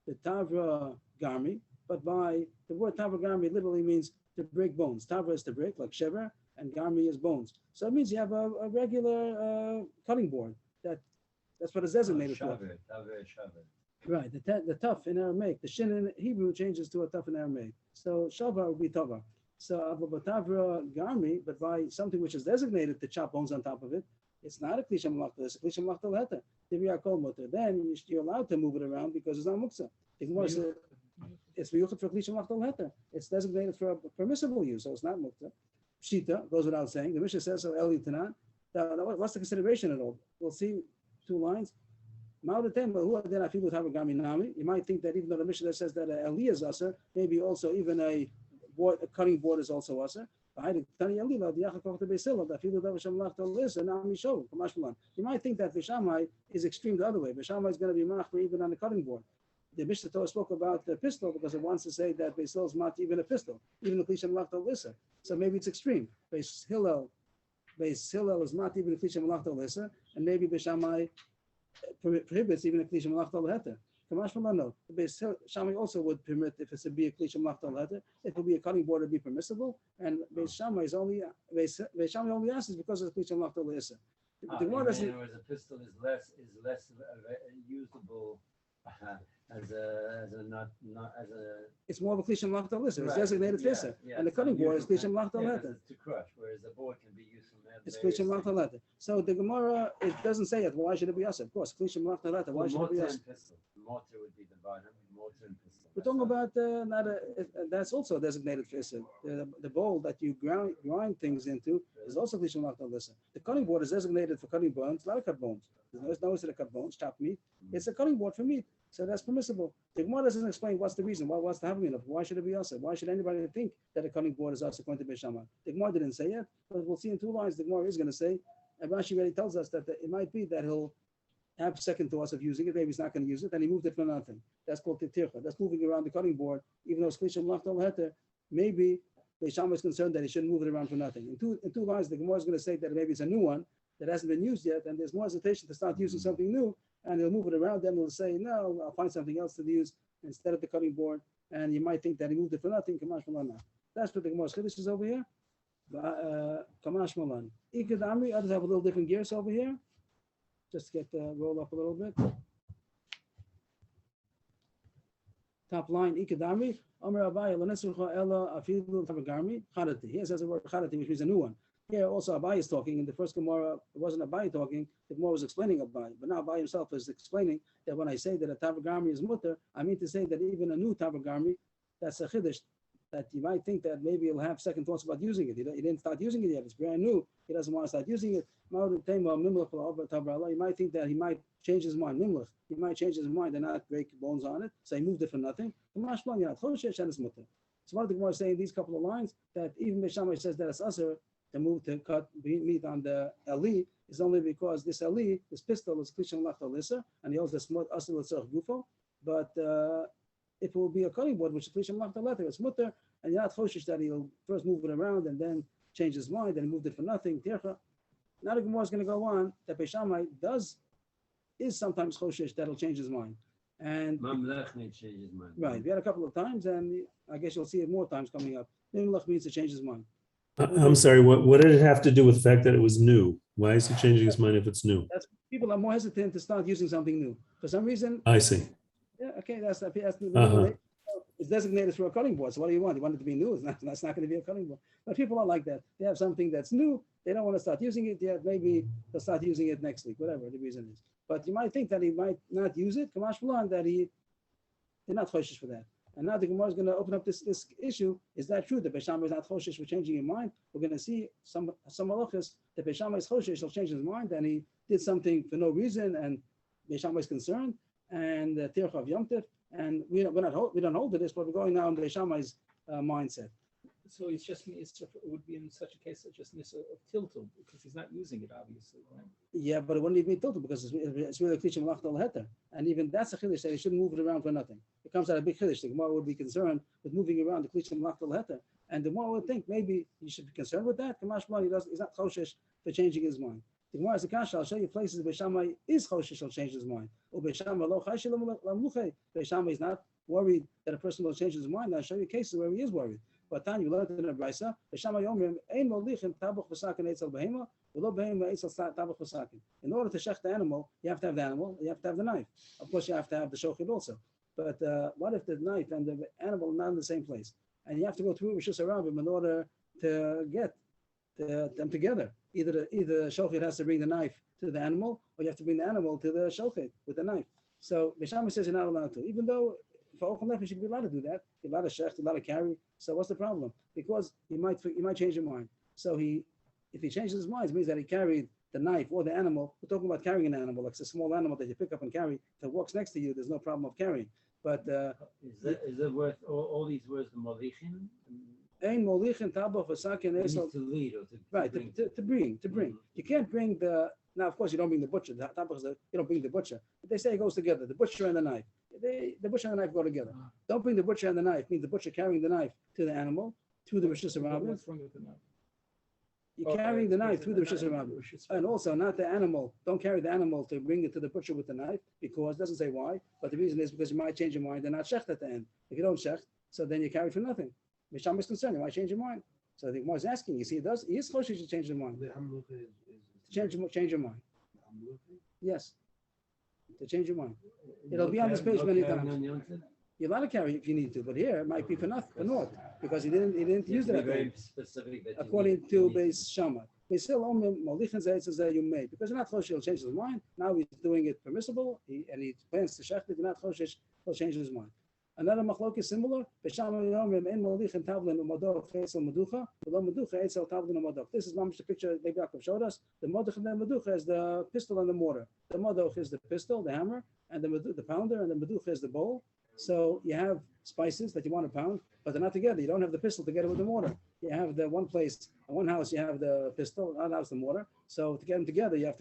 The Tavra Garmi, but by the word Tavra Garmi literally means to break bones. Tavra is to break, like Shever, and Garmi is bones. So it means you have a regular cutting board. That's what it's designated for. Right, the tough in Aramaic, the shin in Hebrew changes to a tough in Aramaic. So Shavar would be Tava. So Tavra Garmi, but by something which is designated to chop bones on top of it, it's not a Klisham Lachta, it's a Klisham Lachta Leheta. Then you're allowed to move it around because it's not muktzah. It's miyuchat for Klisham Lachta Leheta. It's designated for a permissible use, so it's not muktzah. Pshita goes without saying. The Mishnah says so. Eli Tanan. What's the consideration at all? We'll see 2 lines. You might think that even though the Mishnah says that Eli is usher, maybe also even a cutting board is also usher. You might think that Beis Shammai is extreme the other way. Beis Shammai is going to be machmer even on the cutting board. The Mishnah Torah spoke about the pistol because it wants to say that Beis Hillel is not even a pistol, even the Klisham Lachta Lissa. So maybe it's extreme. Beis Hillel is not even a Klisham Lachta Lissa, and maybe Beis Shammai prohibits even a Klisham Lachta Leheta. Kamash no. The Beis Shammai also would permit if it's a be a kli shemachta letter, it would be a cutting board to be permissible, and Beis Shammai is only Beis Shammai only asks because it's kli shemachta le'isa. The Gemara In doesn't. other words, a pistol is less usable as a not as a. It's more of a kli shemachta le'isa. It's Right, designated yeah, fissa, yeah, and the it's cutting board is kli usable. shemachta Yeah, letter. it's to crush, whereas the board can be used from that. It's kli shemachta letter. So the Gemara it doesn't say it. Why should it be us? Of course, kli shemachta letter. Why should it be Mortar us? and pistol. Mortar would be the bottom. Mortar and pistol. We're talking about not a. That's also a designated fissa. The bowl that you grind things into is also kli shemachta le'isa. The cutting board is designated for cutting bones, not a cut bones. There's no to cut bones, chopped meat. It's a cutting board for meat, so that's permissible. The Gemara doesn't explain what's the reason. What's the having of? Why should it be also? Why should anybody think that a cutting board is also according to Beis Shammai? The Gemara didn't say it, but we'll see in 2 lines. The Gemara is going to say, and Rashi already tells us that it might be that he'll have second thoughts of using it. Maybe he's not going to use it, and he moved it for nothing. That's called titircha. That's moving around the cutting board, even though it's kli shemachta le'heter. Maybe Beis Shammai is concerned that he shouldn't move it around for nothing. In two lines, the Gemara is going to say that maybe it's a new one that hasn't been used yet, and there's more hesitation to start using something new, and he'll move it around, then he'll say, no, I'll find something else to use instead of the cutting board, and you might think that he moved it for nothing. Kamash Malan. That's what the Gemara's Chiddush is over here. Kamash Malan. Ikad Amri, others have a little different gears over here. Just to get roll up a little bit. Top line, Ikad Amri. Amr Abaye, Lanesucha Ella Afilu Tabagarmi, Charati. Here says the word Charati, which means a new one. Here also Abaye is talking. In the first Gemara, it wasn't Abaye talking. The Gemara was explaining Abaye. But now Abaye himself is explaining that when I say that a Tabagarmi is mutter, I mean to say that even a new Tabagarmi, that's a Chiddush, that you might think that maybe he'll have second thoughts about using it. He didn't start using it yet. It's brand new. He doesn't want to start using it. You might think that he might change his mind. He might change his mind and not break bones on it. So he moved it for nothing. So what the Gemara is saying these couple of lines, that even Beis Shammai says that it's usher to move to cut meat on the eli is only because this eli, this pistol, is kli shemachta le'isa, and he holds the smut asur l'tzorech gufo. But if it will be a cutting board, which is kli shemachta le'isa, it's mutter, and you're not choshish that he'll first move it around and then change his mind and he moved it for nothing. Now the Gemara is going to go on that Beis Shammai is sometimes choshish that he'll change his mind. And Mamlech may change his mind. right, we had a couple of times, and I guess you'll see it more times coming up. Mamlech means to change his mind. I'm sorry, what did it have to do with the fact that it was new? Why is he changing his mind if it's new? That's people are more hesitant to start using something new for some reason. I see. Yeah, okay, that's Uh-huh. it's designated for a cutting board. So what do you want? You want it to be new? That's not going to be a cutting board. But people are like that. They have something that's new. They don't want to start using it yet. Maybe they'll start using it next week, whatever the reason is. But you might think that he might not use it. Kamash Malan, that they're not choshish for that. And now the Gemara is going to open up this issue. Is that true? That Beis Shammai is not choshish for changing your mind? We're going to see some halachas that Beis Shammai is choshish, he'll change his mind, and he did something for no reason, and Beis Shammai is concerned, and Tircha of Yom Tov, and we don't hold to this, but we're going now in Beis Shammai's mindset. So it's just it would be in such a case just miss of tiltul because he's not using it obviously. Right? Yeah, but it wouldn't even be tilted because it's really a klishim lachta l'heter, and even that's a chiddush that he shouldn't move it around for nothing. It comes out a big chiddush. The Gemara would be concerned with moving around the klishim lachta l'heter, and the Gemara would think maybe you should be concerned with that. Kamash Malan, he's not choshesh for changing his mind. The Gemara is a kasha. I'll show you places Beis Shammai is choshesh, he'll change his mind. Or Beis Shammai lo chayshel lamluchei. Beis Shammai is not worried that a person will change his mind. I'll show you cases where he is worried. But then you learned in the Brisa, Beis Shammai Yomrim, ein molichin tabuch v'sakin eitzel behema, v'lo behema eitzel tabuch v'sakin. In order to shech the animal, you have to have the animal, you have to have the knife. Of course, you have to have the shochid also. But what if the knife and the animal are not in the same place? And you have to go through Rishus Harabim in order to get them together. Either the shochid has to bring the knife to the animal, or you have to bring the animal to the shochid with the knife. So Beis Shammai says you're not allowed to, even though for Ochel Nefesh you should be allowed to do that. You're allowed to shech, you're allowed to carry. So what's the problem? Because he might change your mind. So if he changes his mind, it means that he carried the knife or the animal. We're talking about carrying an animal, like it's a small animal that you pick up and carry. If it walks next to you, there's no problem of carrying. But is it worth all these words the molichin? Ein molichin tabuch v'sakin esel. To lead or to Right, to bring. Mhm. You can't bring the. Now, of course, you don't bring the butcher. The tabuch you don't bring the butcher. But they say it goes together. The butcher and the knife. The butcher and the knife go together. Don't bring the butcher and the knife. Means the butcher carrying the knife to the animal, to the Rishus Harabim. What's wrong with the knife? You're carrying the knife through the Rosh Hashanah. And also not the animal. Don't carry the animal to bring it to the butcher with the knife, because it doesn't say why, but the reason is because you might change your mind and not shecht at the end. If you don't shecht, so then you carry for nothing. Misham is concerned, you might change your mind. So the Gemara is asking, you see, he is choshesh to change your mind. Change your mind. Yes. To change your mind. It'll be on this page many times. You're allowed to carry if you need to, but here it might be for naught, because he didn't use that. Very specific. That According to Beis Shammai. Beis Hillel Molichin says that you may, because you're not choshesh, he'll change his mind. Now he's doing it permissible, and he plans to shecht it. You're not choshesh, he'll change his mind. Another machlok is similar. Beis Shammai Yomrim en Molichin Tavlin Umador Feisel Meducha, V'lo Meducha Eitzel Tavlin Umador. This is mamish the picture Rabbi Yaakov showed us. The Moduch and the Meducha is the pistol and the mortar. The Moduch is the pistol, the hammer, and the pounder, and the Meducha is the bowl. So you have spices that you want to pound, but they're not together. You don't have the pistol together with the mortar. You have the one place, in one house, you have the pistol, another house the mortar. So to get them together, you have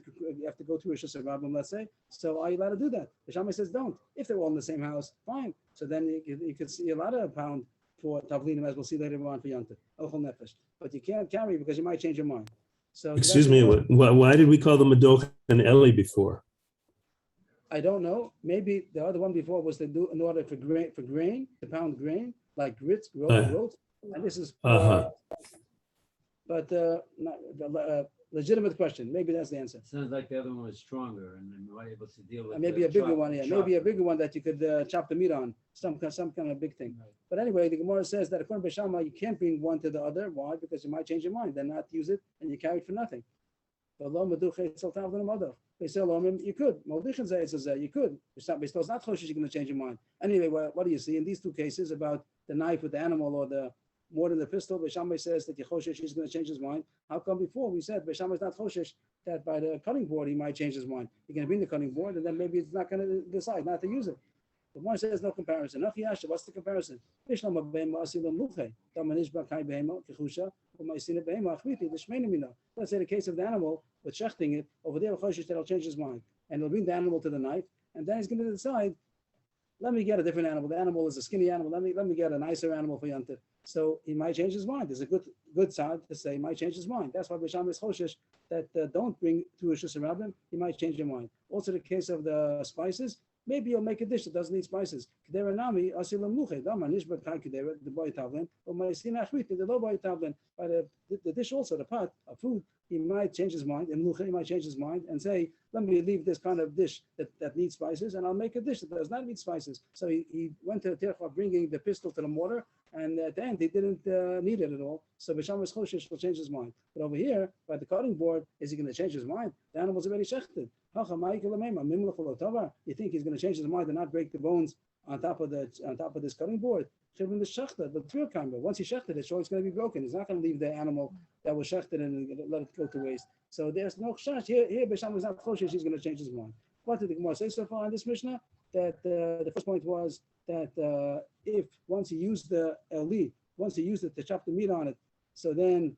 to go through a shusar rabbim, let's say. So are you allowed to do that? The Shammai says don't. If they're all in the same house, fine. So then you're allowed to pound for tavlinim, as we'll see later on for yontif, ochel nefesh. But you can't carry because you might change your mind. So Excuse me, why did we call them Medoch and Eli before? I don't know. Maybe the other one before was to do in order for grain, to pound grain, like grits, groats, and this is. But legitimate question. Maybe that's the answer. Sounds like the other one was stronger and then not able to deal with. Maybe a bigger one, yeah. Maybe a bigger one that you could chop the meat on, some kind of big thing. Right. But anyway, the Gemara says that according to Shammai, you can't bring one to the other. Why? Because you might change your mind, then not use it, and you carry it for nothing. You could. You could. It's not choshesh, you're going to change your mind. Anyway, what do you see in these two cases about the knife with the animal or the more than the pistol? Beis Shammai says that choshesh, he's going to change his mind. How come before we said Beis Shammai is not choshesh, that by the cutting board he might change his mind? You're going to bring the cutting board, and then maybe it's not going to decide not to use it. The one says no comparison. What's the comparison? Let's say the case of the animal with shechting it over there, that'll change his mind, and he'll bring the animal to the knife, and then he's going to decide, let me get a different animal. The animal is a skinny animal. Let me get a nicer animal for yontif. So he might change his mind. There's a good side to say he might change his mind. That's why Beis Shammai is choshesh that don't bring to a shusar rabbim. He might change your mind. Also, the case of the spices. Maybe you'll make a dish that doesn't need spices. By the dish also, the pot of food, he might change his mind, and he might change his mind and say, let me leave this kind of dish that needs spices, and I'll make a dish that does not need spices. So he went to the tercha bringing the pistol to the mortar, and at the end he didn't need it at all. So Beis Shammai choshesh will change his mind. But over here, by the cutting board, is he going to change his mind? The animal's already shechted. You think he's going to change his mind and not break the bones on top of this cutting board? The real kind, but once he shechted it, sure it's going to be broken. He's not going to leave the animal that was shechted and let it go to waste. So there's no chash here. Beis Shammai is not choshesh. He's going to change his mind. What did the Gemara say so far in this Mishnah? That the first point was that if once he used the eli, once he used it to chop the meat on it, so then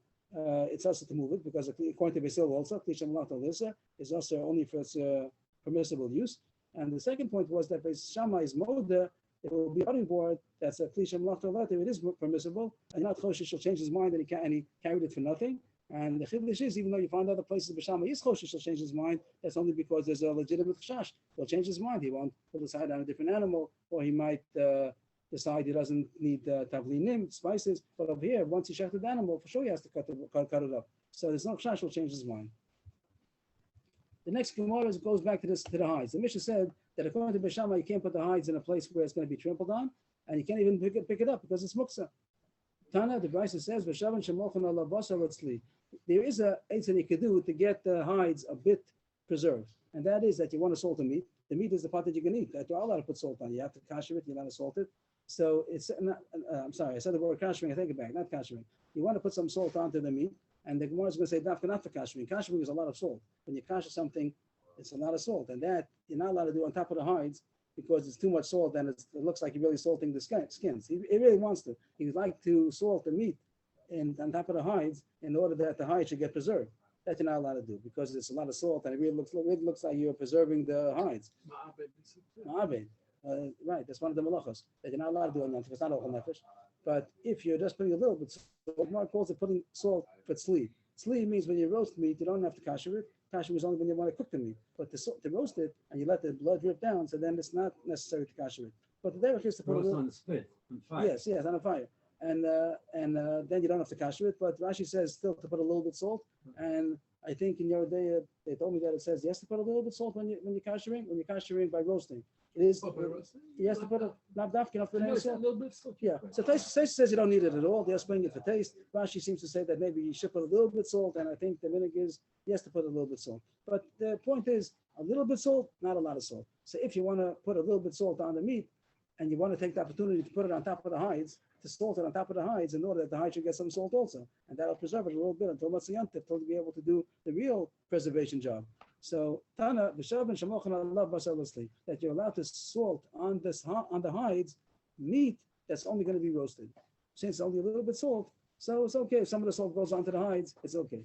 it's also to move it, because according to Beis Hillel also, is also only for its permissible use. And the second point was that Beis Shammai is moda, it will be a cutting board that's a kli shemlach tovat, if it is permissible, and not choshesh will change his mind, and he carried it for nothing. And the chiddush is, even though you find other places Beis Shammai is choshesh will change his mind, that's only because there's a legitimate chash. He'll change his mind. He won't decide on a different animal, or he might decide he doesn't need tavlinim, spices. But over here, once he shechted the animal, for sure he has to cut it up. So there's no chash will change his mind. The next Gemara goes back to the hides. The Mishnah said that according to Beis Shammai, you can't put the hides in a place where it's going to be trampled on, and you can't even pick it up because it's muksa. Tana, the Brisa says, there is a eitzah you could do to get the hides a bit preserved, and that is that you want to salt the meat. The meat is the part that you can eat. That you're allowed to put salt on. You have to kasher it. You're allowed to salt it. So it's not. I'm sorry, I said the word kashering. I take it back. Not kashering. You want to put some salt onto the meat, and the Gemara is going to say not for kashering. Kashering is a lot of salt. When you kasher something, it's a lot of salt, and that you're not allowed to do on top of the hides because it's too much salt, and it looks like you're really salting the skins. He really wants to. He would like to salt the meat on top of the hides in order that the hides should get preserved. That you're not allowed to do because it's a lot of salt, and it really looks like you're preserving the hides. Ma'abed. Right, that's one of the malachos that you're not allowed to do on it's not ochel nefesh. But if you're just putting a little bit, Mark calls it putting salt for tzli. Tzli means when you roast meat, you don't have to kasher it. Kasher is only when you want to cook the meat. But to roast it and you let the blood drip down, so then it's not necessary to kasher it. But the derech is to put a Roast little. on the spit, on fire. Yes, on a fire. And then you don't have to kasher it. But Rashi says still to put a little bit salt. And I think in your day they told me that it says yes to put a little bit salt when you're kashering by roasting. It is Oh, by roasting? he has to put a not dafkin off the No, name it's a salt. little bit of salt. Yeah. So Taisa says you don't need it at all. They're explaining it for taste. Rashi seems to say that maybe you should put a little bit salt, and I think the minhag is yes to put a little bit salt. But the point is a little bit salt, not a lot of salt. So if you want to put a little bit salt on the meat, and you want to take the opportunity to put it on top of the hides, to salt it on top of the hides in order that the hide should get some salt also. And that'll preserve it a little bit until Matzayant, until to be able to do the real preservation job. So Tana, B'Shav and Shemochan Allah Basalosli, that you're allowed to salt on the hides meat that's only going to be roasted. Since it's only a little bit salt, so it's okay. If some of the salt goes onto the hides, it's okay.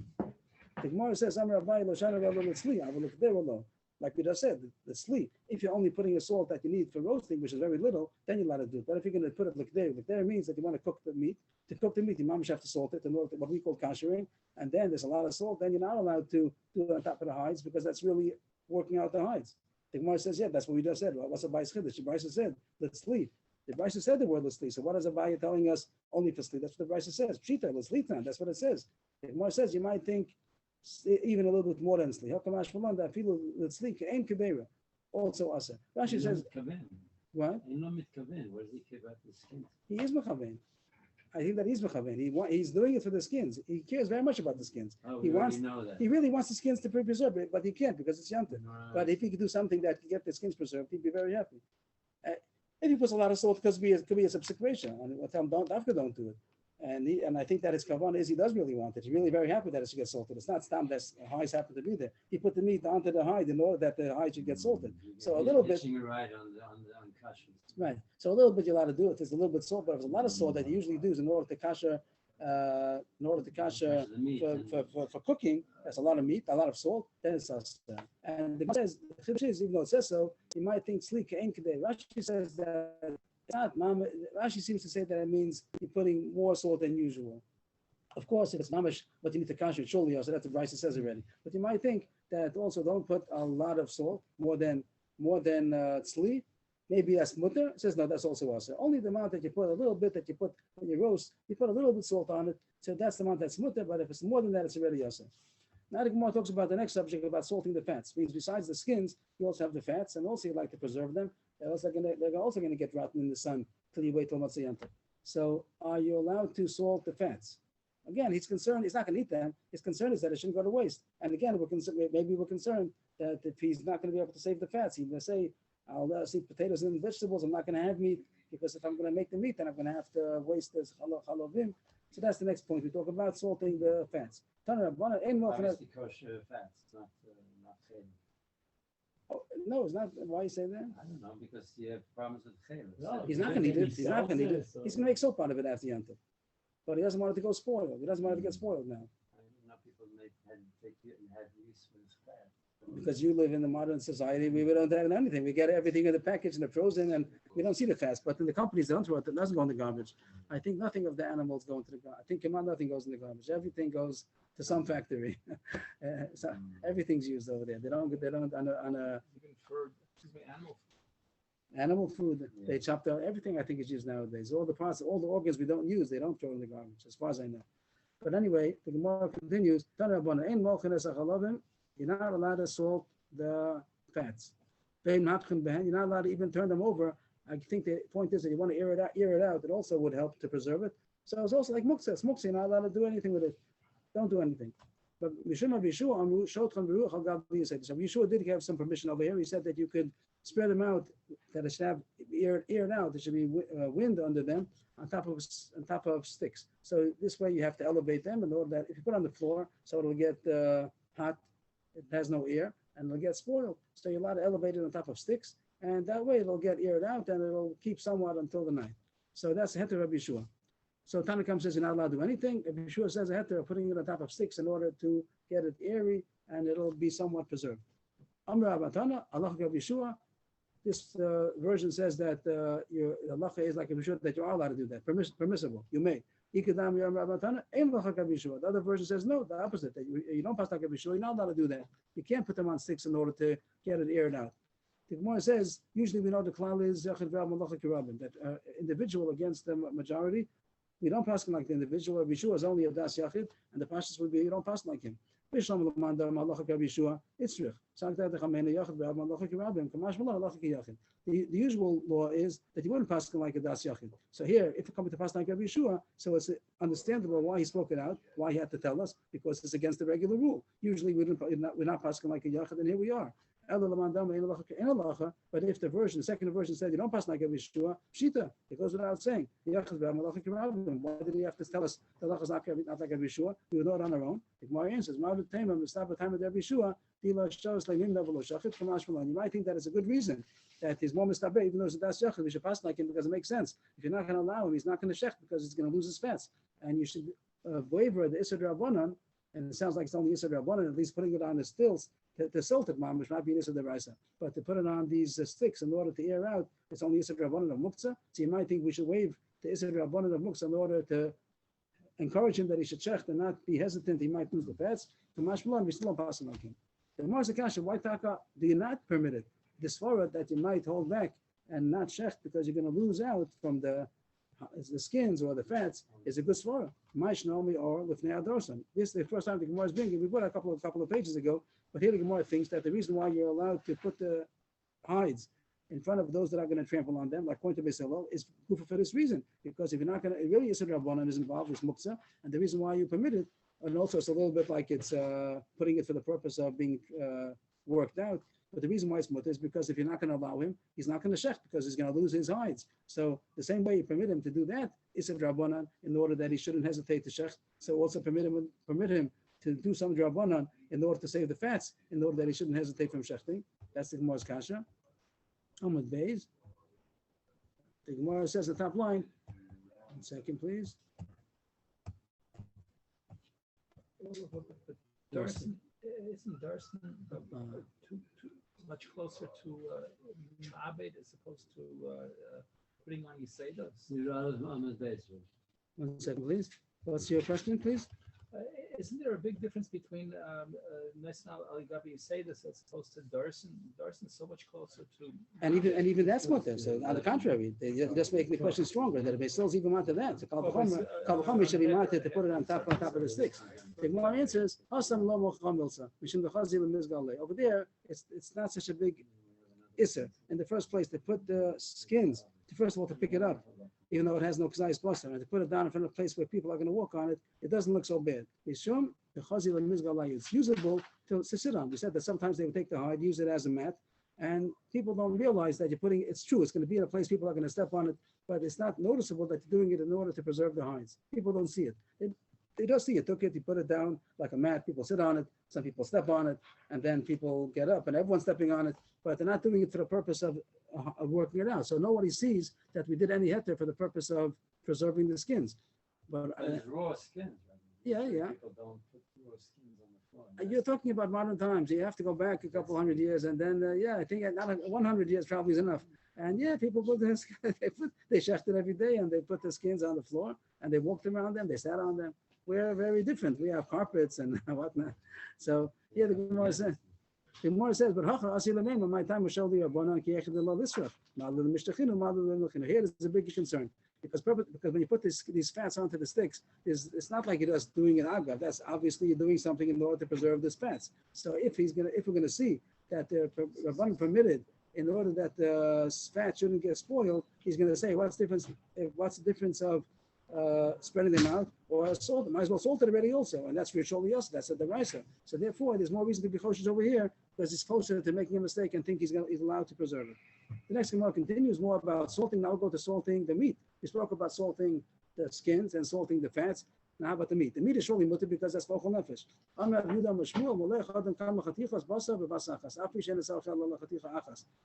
The Gemara says, Amar Abai Lo Shana Rabba Litzli, I will look there alone. Like we just said, the sleep. If you're only putting a salt that you need for roasting, which is very little, then you're allowed to do it. But if you're going to put it like there means that you want to cook the meat. To cook the meat, you mamish have to salt it in order to what we call kashering. And then there's a lot of salt. Then you're not allowed to do it on top of the hides because that's really working out the hides. The Gemara says, yeah, that's what we just said. What's a Bais Chiddush? The Brisa said, let's sleep. The Brisa said the word let's sleep. So what is Abaya telling us only for sleep? That's what the Brisa says. Pshita, let's sleep now. That's what it says. The Gemara says you might think even a little bit more than sleep. Let's sleep. Ain kibera. Also asa. Rashi says, what? Where does he care about the skin? He is mechaven. I think that he's mechaven. He's doing it for the skins. He cares very much about the skins. Oh, He we wants- already know that. He really wants the skins to be preserved, but he can't because it's yantin. But if he could do something that could get the skins preserved, he'd be very happy. If he puts a lot of salt, because it could be a subsequation. And what time don't do it. And I think that his kavanah is he does really want it. He's really very happy that it should get salted. It's not stam that hides happen to be there. He put the meat onto the hide in order that the hide should get salted. So a little bit. Hitching a ride on kashrus. Right. So a little bit you're allowed to do it. There's a little bit salt, but there's a lot of salt that you usually do in order to kasher, The meat for cooking. That's a lot of meat, a lot of salt. Then it's us. And the Gemara says, the Chiddush is, even though it says so, you might think sleek ain't kadeh. Rashi says that it's not. Rashi seems to say that it means you're putting more salt than usual. Of course, if it's mamish, but you need to kasher it surely, so that's what Bryce says already. But you might think that also don't put a lot of salt, more than tzli. Maybe that's mutter. It says no, that's also asa. Only the amount that you put, a little bit that you put when you roast, you put a little bit salt on it. So that's the amount that's mutter. But if it's more than that, it's already asa. Now the Gemara talks about the next subject about salting the fats. It means besides the skins, you also have the fats, and also you like to preserve them. They're also going to get rotten in the sun till you wait till Matzah Yom Tov. So are you allowed to salt the fats? Again, he's concerned. He's not going to eat them. His concern is that it shouldn't go to waste. And again, maybe we're concerned that if he's not going to be able to save the fats, he's going to say, I'll eat potatoes and vegetables. I'm not going to have meat because if I'm going to make the meat, then I'm going to have to waste this halovim. So that's the next point. We talk about salting the fats. obviously kosher fats, not chayim. Oh, no, it's not. Why you say that? I don't know, because you have problems with chayim. No, He's not going to eat it. He's not going to eat it. He's going to make soap out of it after Yom Tov. But he doesn't want it to go spoiled. He doesn't want it to get spoiled now. I know people had use with fat. Because you live in the modern society, we don't have anything. We get everything in the package and the frozen, and we don't see the fats. But in the companies, they don't throw it. It doesn't go in the garbage. I think nothing of the animals go into the garbage. I think nothing goes in the garbage. Everything goes to some factory. So everything's used over there. They don't on a Even for, animal animal food. food. Yeah. They chopped out everything. I think is used nowadays. All the parts, all the organs we don't use, they don't throw in the garbage, as far as I know. But anyway, the Gemara continues. You're not allowed to salt the fats. You're not allowed to even turn them over. I think the point is that you want to air it out. It also would help to preserve it. So it's also like muktzah. Muktzah, you're not allowed to do anything with it. Don't do anything. But Yeshua did have some permission over here. He said that you could spread them out, that it should have aired out. There should be wind under them on top of sticks. So this way you have to elevate them in order that if you put it on the floor, so it'll get hot, it has no air, and it'll get spoiled. So you're allowed to elevate it on top of sticks, and that way it'll get aired out and it'll keep somewhat until the night. So that's the heter of Yeshua. So Tanakam says you're not allowed to do anything. If Yeshua says a heter of putting it on top of sticks in order to get it airy and it'll be somewhat preserved. Amra Abatana, Allah Yeshua. This version says that your halacha is like a Yeshua that you are allowed to do that, permissible. You may. Ikadam Yom Rabbatana, Ein Lacha Kabishua. The other version says no, the opposite, that you don't pass like Kabishua, you're not allowed to do that. You can't put them on sticks in order to get it aired out. The Gemara says, usually we know the klal is Yachid Ve'al Malacha Kirabim, that individual against the majority, we don't pass like the individual. Yeshua is only a das Yachid, and the pashas would be, you don't pass like him. Bishlam Lamanda Malacha Kabishua, Itzrich. The usual law is that you wouldn't pass like a das Yachid. So here, if you come to pass like Rabbi Yeshua, so it's understandable why he spoke it out, why he had to tell us, because it's against the regular rule. Usually we're not passing like a Yachid, and here we are. But if the second version said you don't pass like Rabbi Yeshua, Pshita, it goes without saying. Why did he have to tell us the Lach is not like Rabbi Yeshua? We would know it on our own. The Gemara answers, you might think that it's a good reason that he's more mistaber, even though it's a das yachid, we should pass like him because it makes sense. If you're not going to allow him, he's not going to shech because he's going to lose his fats. And you should waiver the Isser Rabbanan, and it sounds like it's only Isser Rabbanan, at least putting it on the stills to salt it, mom, which might be Isser Deraisa. But to put it on these sticks in order to air out, it's only Isser Rabbanan of Muktzah. So you might think we should waive the Isser Rabbanan of Muktzah in order to encourage him that he should shech and not be hesitant, he might lose the fats. To Mashmalan, we still don't pass like him. The Gemara says, why taka do you not permit it? This svara that you might hold back and not shech because you're going to lose out from the skins or the fats is a good svara. Ma'ishnomi or lifnei adorsan. This is the first time the Gemara is bringing. We put a couple of pages ago, but here the Gemara thinks that the reason why you're allowed to put the hides in front of those that are going to trample on them, like point to Beiselo, is for this reason. Because if you're not going to, it really is a Rabbanan is involved with muktzah, and the reason why you permit it, and also it's a little bit like it's putting it for the purpose of being worked out. But the reason why it's mutter is because if you're not going to allow him, he's not going to shech because he's going to lose his hides. So the same way you permit him to do that is a drabanan in order that he shouldn't hesitate to shech. So also permit him to do some drabanan in order to save the fats, in order that he shouldn't hesitate from shechting. That's the Gemara's kasha. Amud Beis. The Gemara says the top line. 1 second, please. Darson, isn't Darson too much closer to Abed as opposed to putting on Yiseidos? You're out of Ahmed Beis. 1 second, please. What's your question, please? Isn't there a big difference between Nesnal Ali Gabi Yiseidos as opposed to Darson? Darson is so much closer to. And even that's what they're so. On the contrary, they just make the question stronger. That if they still even want to that, so Kalvachom should be wanted to put it on top of the sticks. The Gemara answers, over there, it's not such a big isser. In the first place, to put the skins, first of all, to pick it up, even though it has no k'zayis basar, and to put it down in front of a place where people are going to walk on it, it doesn't look so bad. It's usable to sit on. We said that sometimes they would take the hide, use it as a mat, and people don't realize that you're putting, it's true, it's going to be in a place people are going to step on it, but it's not noticeable that you're doing it in order to preserve the hides. People don't see it. They don't see it. Took it, you put it down like a mat, people sit on it, some people step on it, and then people get up, and everyone's stepping on it, but they're not doing it for the purpose of working it out. So nobody sees that we did any heter for the purpose of preserving the skins. But It's raw skins. Right? Yeah. People don't put raw skins on the floor. You're talking about modern times. You have to go back a couple hundred years, and then I think not 100 years probably is enough. And people put this, they shechted every day, and they put the skins on the floor, and they walked around them, they sat on them. We're very different. We have carpets and whatnot. So the Gemara says. The Gemara says, but my time was showed the here is a big concern because when you put these fats onto the sticks, it's not like you're just doing an agav. That's obviously you're doing something in order to preserve this fats. So if we're gonna see that the Rabban permitted in order that the fat shouldn't get spoiled, he's gonna say what's the difference of spreading them out or salt them. Might as well salt it already also, and that's for Sholios. That's at the Raisa. So therefore, there's more reason to be cautious over here because it's closer to making a mistake and think he's allowed to preserve it. The next Gemara continues more about salting. Now we'll go to salting the meat. We spoke about salting the skins and salting the fats. Now how about the meat? The meat is surely mutter because that's local nefesh.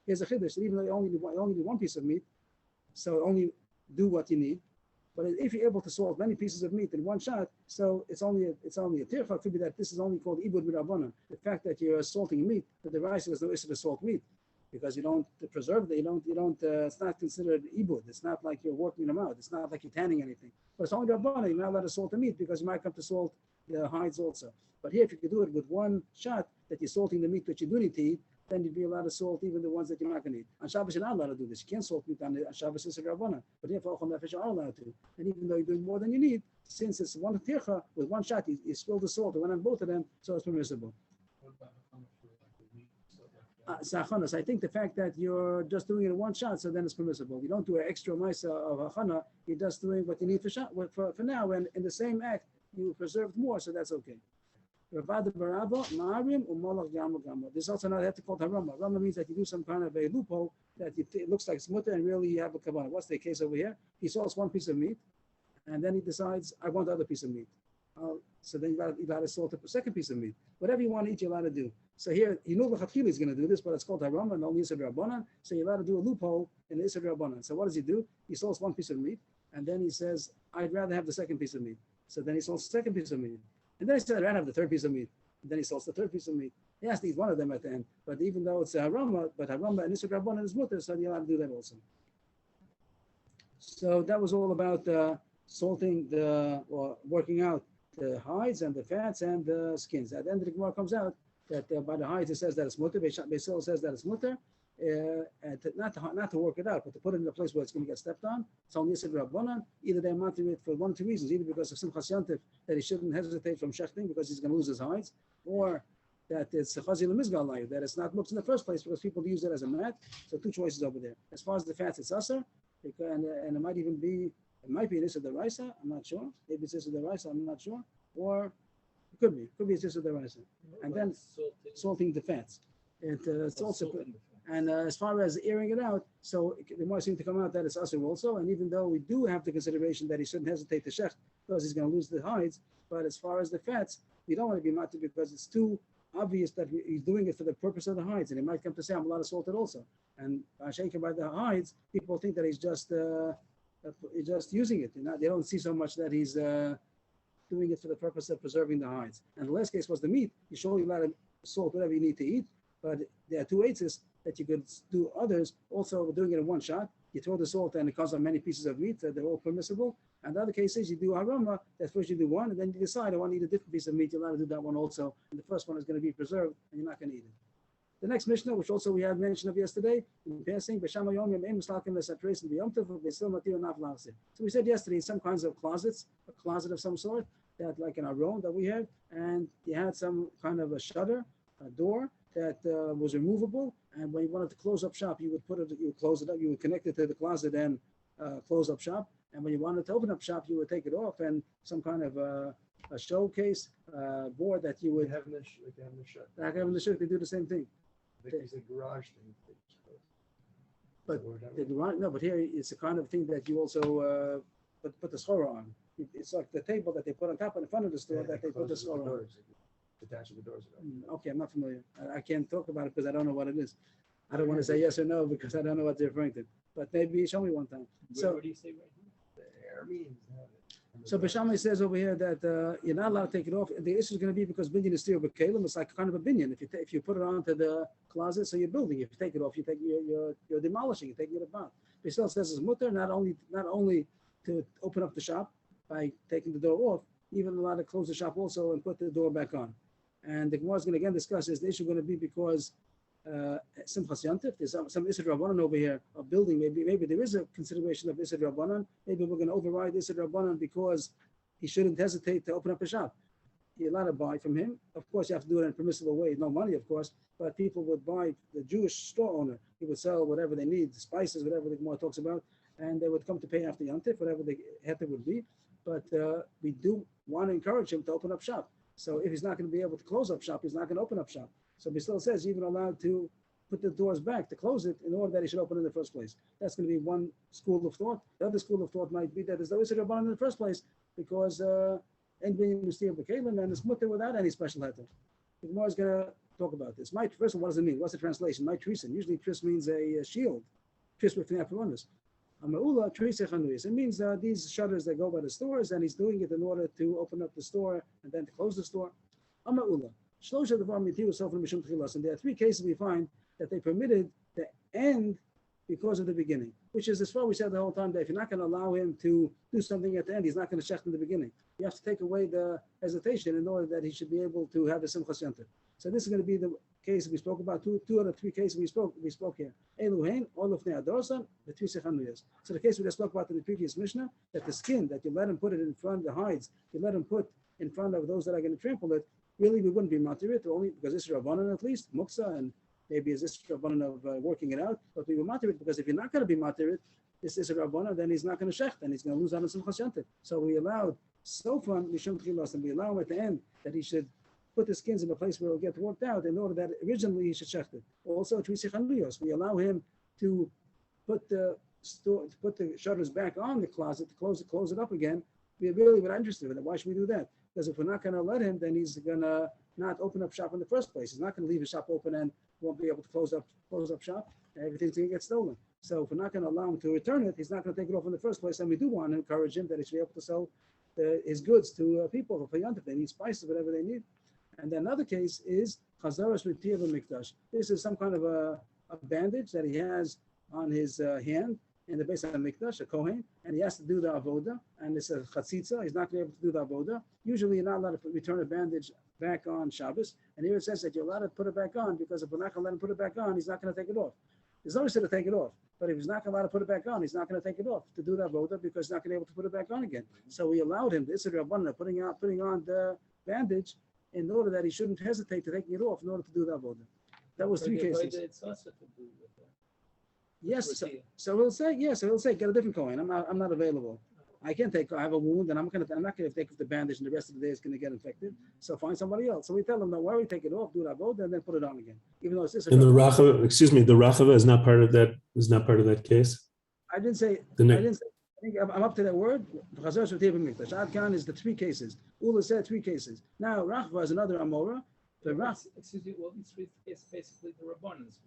Here's a chiddush. Even though you only need one piece of meat, so only do what you need. But if you're able to salt many pieces of meat in one shot, so it's only a tircha. Could be that this is only called ibud b'rabbanan. The fact that you're salting meat, that the rice is no issue to salt meat. because you don't preserve it. It's not considered ibud. It's not like you're working them out. It's not like you're tanning anything. But it's only rabbanan. You're not allowed to salt the meat because you might come to salt the hides also. But here, if you could do it with one shot, that you're salting the meat that you do need to eat, then you'd be allowed to salt even the ones that you're not going to eat. On Shabbos, you're not allowed to do this. You can't salt meat on Shabbos, it's a rabbanan. But here, for Ochel Nefesh, you are allowed to. And even though you're doing more than you need, since it's one tircha, with one shot, you spill the salt, it went on both of them, so it's permissible. What about Hachana for like the meat and stuff like that? Sachanas, I think the fact that you're just doing it in one shot, so then it's permissible. You don't do an extra ma'isa of hachana. You're just doing what you need for now, and in the same act, you preserved more, so that's okay. There's also another have to call it harama. Harama means that you do some kind of a loophole that it looks like it's mutter and really you have a kavanah. What's the case over here? He salts one piece of meat, and then he decides, I want the other piece of meat. So then you got to salt the second piece of meat. Whatever you want to eat, you're allowed to do. So here, you know the is going to do this, but it's called harama and only Yisad Rabbanan. So you're allowed to do a loophole in the Yisad Rabbanan. So what does he do? He salts one piece of meat, and then he says, I'd rather have the second piece of meat. So then he salts the second piece of meat. And then he said, I'd rather have the third piece of meat. And then he salts the third piece of meat. He has to eat one of them at the end. But even though it's a harama, but harama and Yisad Rabbanan is mutter, so you're allowed to do that also. So that was all about salting or working out the hides and the fats and the skins. At the end of the Gemara comes out that by the hides it says that it's mutter. Beisil says that it's mutter, and not to work it out, but to put it in a place where it's going to get stepped on. It's only Yisad Rabbanan. Either they're matter it for one of two reasons: either because of Simchas Yantif that he shouldn't hesitate from shechting because he's going to lose his hides, or that it's a chazil mizgal that it's not muktzah in the first place because people use it as a mat. So two choices over there. As far as the fats, it's aser, and it might even be. It might be an Issa Deraisa, I'm not sure. Maybe it's Issa Deraisa, I'm not sure. Or it could be it's Issa Deraisa. And then salting the fats. It's also, and as far as airing it out, so the more seem to come out that it's Asr also. And even though we do have the consideration that he shouldn't hesitate to shech because he's going to lose the hides, but as far as the fats, we don't want to be matter because it's too obvious that he's doing it for the purpose of the hides. And he might come to say, I'm allowed to salt it also. And shaken by the hides, people think that he's just using it. They don't see so much that he's doing it for the purpose of preserving the hides. And the last case was the meat. You show you allowed to salt whatever you need to eat, but there are two eitzes that you could do others. Also, doing it in one shot. You throw the salt and it comes on many pieces of meat. They're all permissible. And the other cases, you do harama. That first you do one, and then you decide, I want to eat a different piece of meat. You're allowed to do that one also. And the first one is going to be preserved, and you're not going to eat it. The next Mishnah, which also we had mentioned of yesterday, in passing, so we said yesterday, some kinds of closets, a closet of some sort, that like in our room that we had, and you had some kind of a shutter, a door that was removable, and when you wanted to close up shop, you would close it up, you would connect it to the closet and close up shop, and when you wanted to open up shop, you would take it off, and some kind of a showcase board that you would Have in the shut. like having the shirt, they do the same thing. It's a garage thing. But the garage, no, but here it's a kind of thing that you also put the schora on. It's like the table that they put on top in front of the store that they put the schora on. Attaching the doors. Okay, I'm not familiar. I can't talk about it because I don't know what it is. I don't want to say yes or no because I don't know what they're referring to. But maybe show me one time. So, what do you say right here? The Arameans have it. so Bashama says over here that you're not allowed to take it off. The issue is going to be because binyan is still b'kelim. It's like kind of a binyan. If you put it onto the closet, so you're building. If you take it off, you're demolishing. You're taking it apart. But still says it's mutter not only to open up the shop by taking the door off, even allowed to close the shop also and put the door back on. And the Gemara is going to again discuss is the issue going to be because Simchas Yantif, there's some Yisad Rabbanan over here of building. Maybe there is a consideration of Yisad Rabbanan. Maybe we're going to override Yisad Rabbanan because he shouldn't hesitate to open up a shop. You're allowed to buy from him. Of course, you have to do it in a permissible way. No money, of course, but people would buy the Jewish store owner. He would sell whatever they need, the spices, whatever the Gemara talks about, and they would come to pay after Yantif, whatever the heter would be. But we do want to encourage him to open up shop. So if he's not going to be able to close up shop, he's not going to open up shop. So Bisl says you're even allowed to put the doors back to close it in order that he should open in the first place. That's going to be one school of thought. The other school of thought might be that there's no Yisad Rabbanan in the first place because and it's mutter without any special heter. The Gemara is going to talk about this. First of all, what does it mean? What's the translation? My trisen. Usually tris means a shield. Tris with Neapharonis. Ama'ula trisei chanuyis. It means these shutters that go by the stores, and he's doing it in order to open up the store and then to close the store. Ama'ula. And there are three cases we find that they permitted the end because of the beginning, which is as far we said the whole time that if you're not going to allow him to do something at the end, he's not going to shecht in the beginning. You have to take away the hesitation in order that he should be able to have a simchas yontif. So this is going to be the case we spoke about. Two out of three cases we spoke here. Eluhain, all of Ne'adorsan, the three sechanuyas. So the case we just spoke about in the previous Mishnah, that the skin that you let him put it in front of the hides, you let him put in front of those that are going to trample it. Really, we wouldn't be matirit only because this is Rabbanan at least muksa and maybe is this Rabbanan of working it out. But we were matirit because if you're not going to be matirit, this is a Rabbanan, then he's not going to shecht and he's going to lose out on simchas yontif. So we allowed sofan mishum tchilas, and we allow him at the end that he should put the skins in a place where it'll get worked out in order that originally he should shecht it. Also, we allow him to put the shutters back on the closet, to close it up again. We're really not interested in it. Why should we do that? Because if we're not going to let him, then he's going to not open up shop in the first place. He's not going to leave his shop open and won't be able to close up shop. Everything's going to get stolen. So if we're not going to allow him to return it, he's not going to take it off in the first place. And we do want to encourage him that he should be able to sell his goods to people for yontif. They need spices, whatever they need. And then another case is chazaras r'tiyav mikdash. This is some kind of a bandage that he has on his hand in the base of the mikdash, a kohen, and he has to do the avoda, and it's a chatzitza. He's not going to be able to do the avoda. Usually, you're not allowed to return a bandage back on Shabbos, and here it says that you're allowed to put it back on because if we're not going to let him put it back on, he's not going to take it off. There's no reason to take it off, but if he's not allowed to put it back on, he's not going to take it off to do the avoda because he's not going to be able to put it back on again. So we allowed him. This is Rabbanan putting on the bandage in order that he shouldn't hesitate to taking it off in order to do the avoda. That was three cases. It's also to do with Yes, so he'll say get a different coin. I'm not available. I have a wound, and I'm not going to take off the bandage, and the rest of the day is going to get infected. So find somebody else. So we tell them, don't worry, take it off, do that vote, and then put it on again. Even though it's this. And the rachava, the rachava is not part of that. Is not part of that case. I didn't say. I think I'm up to that word. Adkan is the three cases. Ula said three cases. Now rachava is another amora. Excuse me, well, these three is basically the Rabbanans.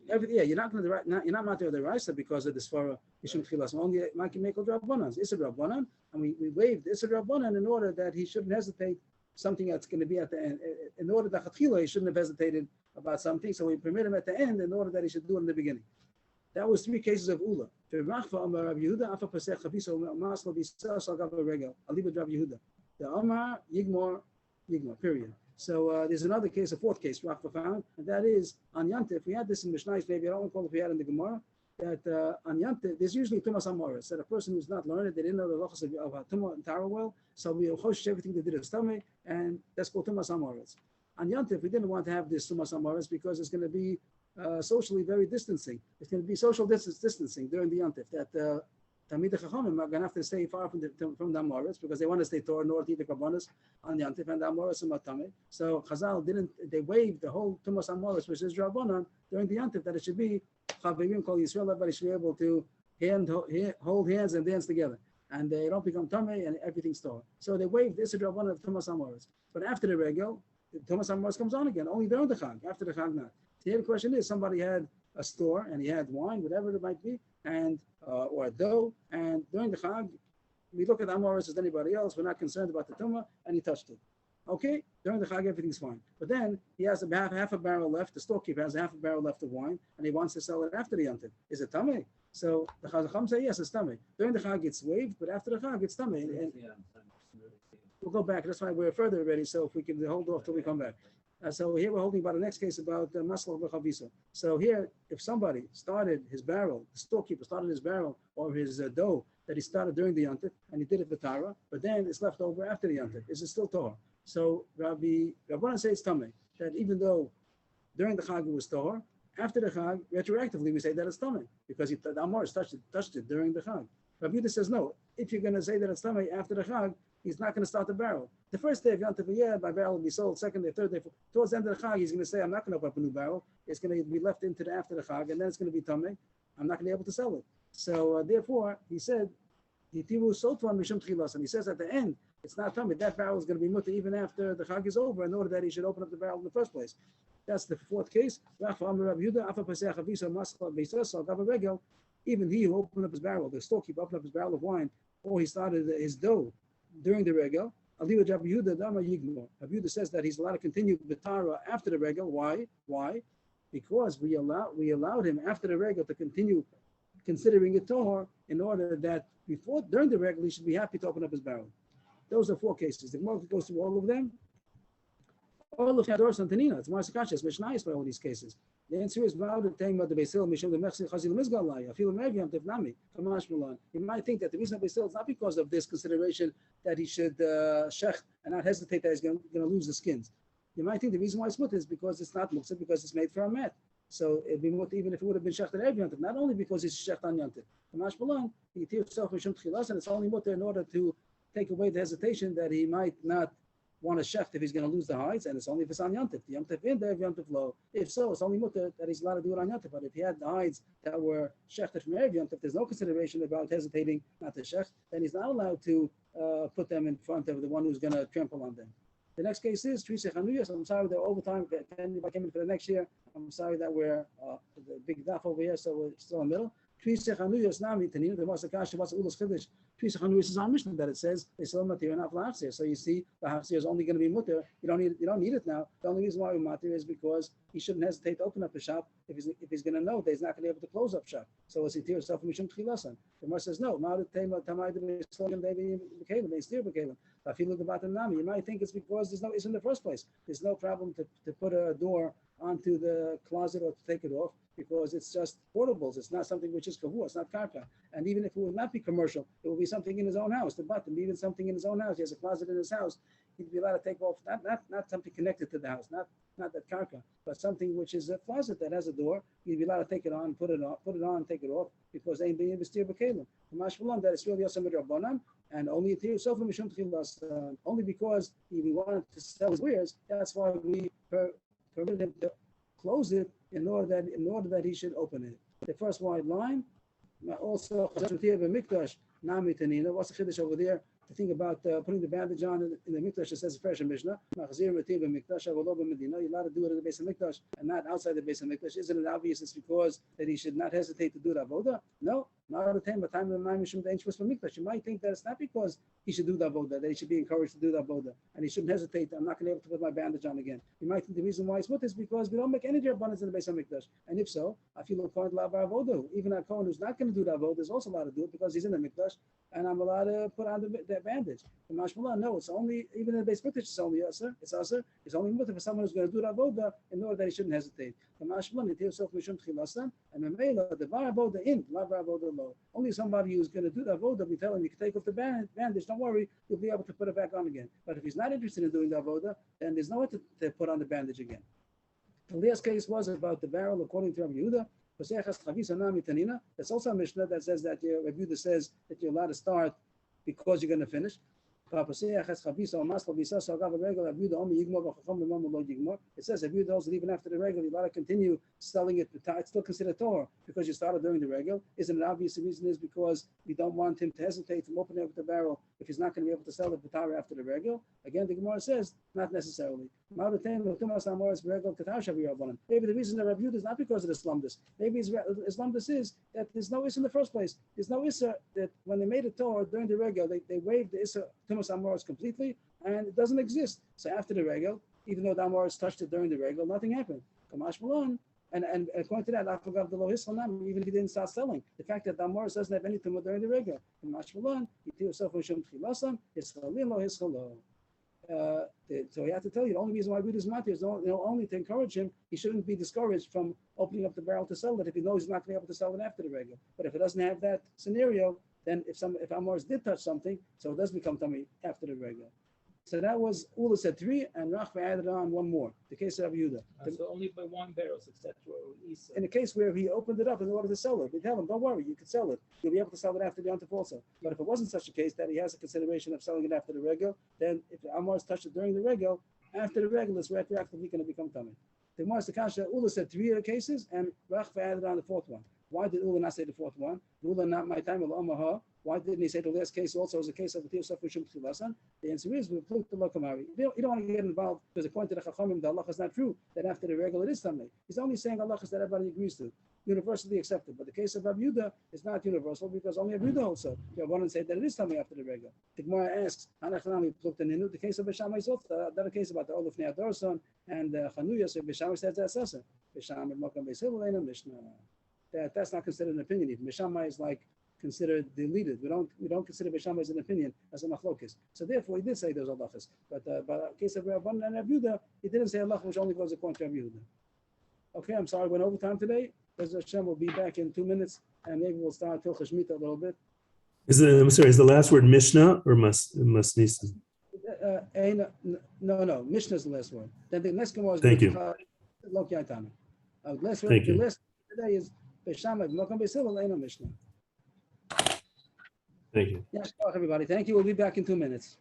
You're not going to you're not matter the Raisa because of this svara Mishum Tchilas. Only make a Rabbanan. It's a Rabbanan, and we waived it's a Rabbanan in order that he shouldn't hesitate something that's going to be at the end. In order that he shouldn't have hesitated about something, so we permit him at the end in order that he should do it in the beginning. That was three cases of Ula. The Amar Yigmor, period. So there's another case, a fourth case, Rachva found, and that is on Yantif. We had this in Mishnah, maybe I don't recall if we had in the Gemara, that on Yantif, there's usually Tumas Amoris, that a person who's not learned, they didn't know the lachas of Tumah and Tara well, so we chosh everything they did in stomach, and that's called Tumas Amoris. On Yantif, we didn't want to have this Tumas Amoris because it's going to be socially very distancing. It's going to be social distancing during the Yantif, that Talmidei Chachamim are going to have to stay far from the Amoris because they want to stay Torah nor eat the Kabbanas on the Yantif and the Amoris and Matame. So Chazal they waived the whole Tumas Amoris, which is Rabbanan, during the Yantif, that it should be Chavirim Kol Yisrael, everybody should be able to hold hands and dance together. And they don't become Tameh and everything's Torah. So they waived this is Rabbanan of Tumas Amoris. But after the Regel, the Tumas Amoris comes on again, only during the Chag. After the Chag, not. So here the question is, somebody had a store and he had wine, whatever it might be, and or a dough, and during the Chag, we look at Amoris as anybody else. We're not concerned about the Tumah, and he touched it. Okay, during the Chag, everything's fine. But then he has half a barrel left. The storekeeper has half a barrel left of wine, and he wants to sell it after the Yantiv. Is it Tameh? So the Chazacham say yes, it's Tameh. During the Chag, it's waived, but after the Chag, it's Tameh. And we'll go back. That's why we're further already. So if we can hold off till we come back. So here we're holding about the next case about Maslah B'Chavisa. So here, if somebody started his barrel, the storekeeper started his barrel or his dough that he started during the Yantif, and he did it with Tara, but then it's left over after the Yantif, is it still Torah? So Rabbanan says it's Tameh, that even though during the Chag it was Torah, after the Chag, retroactively we say that it's Tameh, because the Amoris touched it during the Chag. Rabbi Yehuda says no, if you're going to say that it's Tameh after the Chag, he's not going to start the barrel. The first day of Yantif, my barrel will be sold. Second day, third day, towards the end of the Chag, he's going to say, I'm not going to open up a new barrel. It's going to be left into the after the Chag, and then it's going to be Tameh. I'm not going to be able to sell it. So therefore, he said, and he says at the end, it's not Tameh. That barrel is going to be mutter even after the Chag is over, in order that he should open up the barrel in the first place. That's the fourth case. Even he who opened up his barrel, the storekeeper opened up his barrel of wine, or he started his dough during the regel. Rabbi Yehuda says that he's allowed to continue the Tara after the regel. Why? because we allowed him after the regel to continue considering it Tahor in order that during the regel, he should be happy to open up his barrel. Those are 4 cases. The Gemara goes through all of them. All of Shador and Tanina, it's Marsakash, it's Mishnayis by all these cases. The answer is about the time of the Basil, Mishal the Mechsi Chazil Mizgalai, I feel American Tefnami, Kamash Milan. You might think that the reason Basil is not because of this consideration that he should shech and not hesitate that he's going to lose the skins. You might think the reason why it's mut is because it's not muktzah, because it's made for a mat. So it'd be mut even if it would have been shecht Erev Yontif, not only because it's shecht on Yontif. Kamash Milan, he tears himself Mishum Tchilas, and it's only mut in order to take away the hesitation that he might not want a shecht if he's going to lose the hides, and it's only if it's on Yontif. The Yontif in there, Yontif low. If so, it's only mutter that he's allowed to do it on Yontif. But if he had the hides that were shechted from Erev Yontif, there's no consideration about hesitating not to shecht, then he's not allowed to put them in front of the one who's going to trample on them. The next case is Trisei Chanuyos. I'm sorry that over time, if I came in for the next year, I'm sorry that we're the big daf over here, so we're still in the middle. Trisei Chanuyos Nami Tanina, the Masakash, what's Ulos Chiddush. Trisei Chanuyos is on Mishnah that it says they still matir and not lahachzir. So you see, the hachzir is only going to be mutter. You don't need it now. The only reason why we matir is because he shouldn't hesitate to open up a shop if he's going to know that he's not going to be able to close up shop. So as he tears himself from Mishum Tchilasan. The Gemara says no. You might think it's because there's no issue in the first place. There's no problem to put a door onto the closet or to take it off because it's just portables. It's not something which is kavua. It's not karka. And even if it would not be commercial, it would be something in his own house. The button, even something in his own house. He has a closet in his house. He'd be allowed to take off not something connected to the house, not that karka, but something which is a closet that has a door. He'd be allowed to take it on, put it on, take it off because they ain't being investir b'kelim. That it's really also midrabanan. And only only because he wanted to sell his wares, that's why we permitted him to close it in order that he should open it. The first wide line, also mikdash nami tanina. What's the chiddush over there? To think about putting the bandage on in the mikdash. It says fresh in Mishnah. You're allowed to do it in the base of mikdash and not outside the base of mikdash. Isn't it obvious? It's because that he should not hesitate to do the avoda? No, not at the time. But time of the mishum the ancient mikdash. You might think that it's not because he should do the avoda, that he should be encouraged to do the avoda, and he shouldn't hesitate. I'm not going to be able to put my bandage on again. You might think the reason why it's with is because we don't make any abundance in the base of mikdash. And if so, I feel a kohen lavar avoda. Even a kohen who's not going to do the avoda is also allowed to do it because he's in the mikdash, and I'm allowed to put on the bandage. The mashmalah, no, it's only even in the base mikdash. It's only usher. It's usher. It's only mutter for someone who's going to do the avoda in order that he shouldn't hesitate. The mashmalah, it himself mishum tchilasan, and the meila the var avoda in, lavar avoda low. Only somebody who's going to do the avoda, we tell him you can take off the bandage. Don't worry, you'll be able to put it back on again. But if he's not interested in doing the avoda, then there's no way to put on the bandage again. The last case was about the barrel, according to Rabbi Yehuda. That's also a Mishnah that says that Rabbi Yehuda says that you're allowed to start because you're going to finish. It says Rabbi Yehuda also even after the regular, you're allowed to continue selling it. It's still considered Torah because you started during the regular. Isn't it obvious? The reason is because we don't want him to hesitate from opening up the barrel if he's not going to be able to sell the Patara after the regular. Again, the Gemara says not necessarily. Maybe the reason that Rabbi Yehuda is not because of the slumdus. Maybe his slumdus is that there's no issa in the first place. There's no issa that when they made a Torah during the regular, they waived the issa Tumas Amoros completely, and it doesn't exist. So after the regular, even though the Amoros touched it during the regular, nothing happened. Kamash Malon. And according to that, even if he didn't start selling, the fact that the Amoros doesn't have any tumah during the regular. Kamash Malon, so he had to tell you the only reason why we do this matter is only to encourage him. He shouldn't be discouraged from opening up the barrel to sell it if he knows he's not going to be able to sell it after the regular. But if it doesn't have that scenario, then if Amoros did touch something, so it does become tummy after the regular. So that was Ula said 3, and Rachva added on 1 more. The case of Yehuda. So only by 1 barrel, etc. In the case where he opened it up in order to sell it, we tell him, don't worry, you can sell it. You'll be able to sell it after the Yontif also. But if it wasn't such a case that he has a consideration of selling it after the regular, then if Amoros touched it during the regular, after the regular, it's retroactively going to become tummy. The Gemara Kasha, Ula said 3 other cases, and Rachva added on the 4th one. Why did Ula not say the 4th one? Ula not my time, Omaha. Why didn't he say the last case also as a case of the Tirsa Fushim Tchilasan? The answer is we put the Lokamari. You don't want to get involved because according to the Chachamim, the Allah is not true that after the regular it is Tamei. He's only saying Allah is that everybody agrees to. universally accepted. But the case of Rabbi Yehuda is not universal because only Rabbi Yehuda also. Rabbanan say that it is coming after the Rega. The Gemara asks, Hanachanami plukta ninu. The case of Beishamai is also another case about the Olaf Nea Dorson and Chanuya. So Beishamai says that's also. Beishamai Makam Beisil Leina Mishnah. That's not considered an opinion. Even Beishamai is like considered deleted. We don't consider Beishamai as an opinion as a machlokis. So therefore, he did say those halachas. But in the case of Rabbanan and Rabbi Yehuda, he didn't say halach which only goes according to Rabbi Yehuda. Okay, I'm sorry, went over time today. Bez Hashem will be back in 2 minutes, and maybe we'll start Hilchah Shemitah a little bit. I'm sorry, is the last word Mishnah or Masnisa? No, Mishnah is the last word. Then the next one was Thank you. Lo Kiyaitana. Last word, Thank the you. last today is Beishamai V'Mokam Beisil Leina Mishnah. Thank you. Yes, everybody. Thank you. We'll be back in 2 minutes.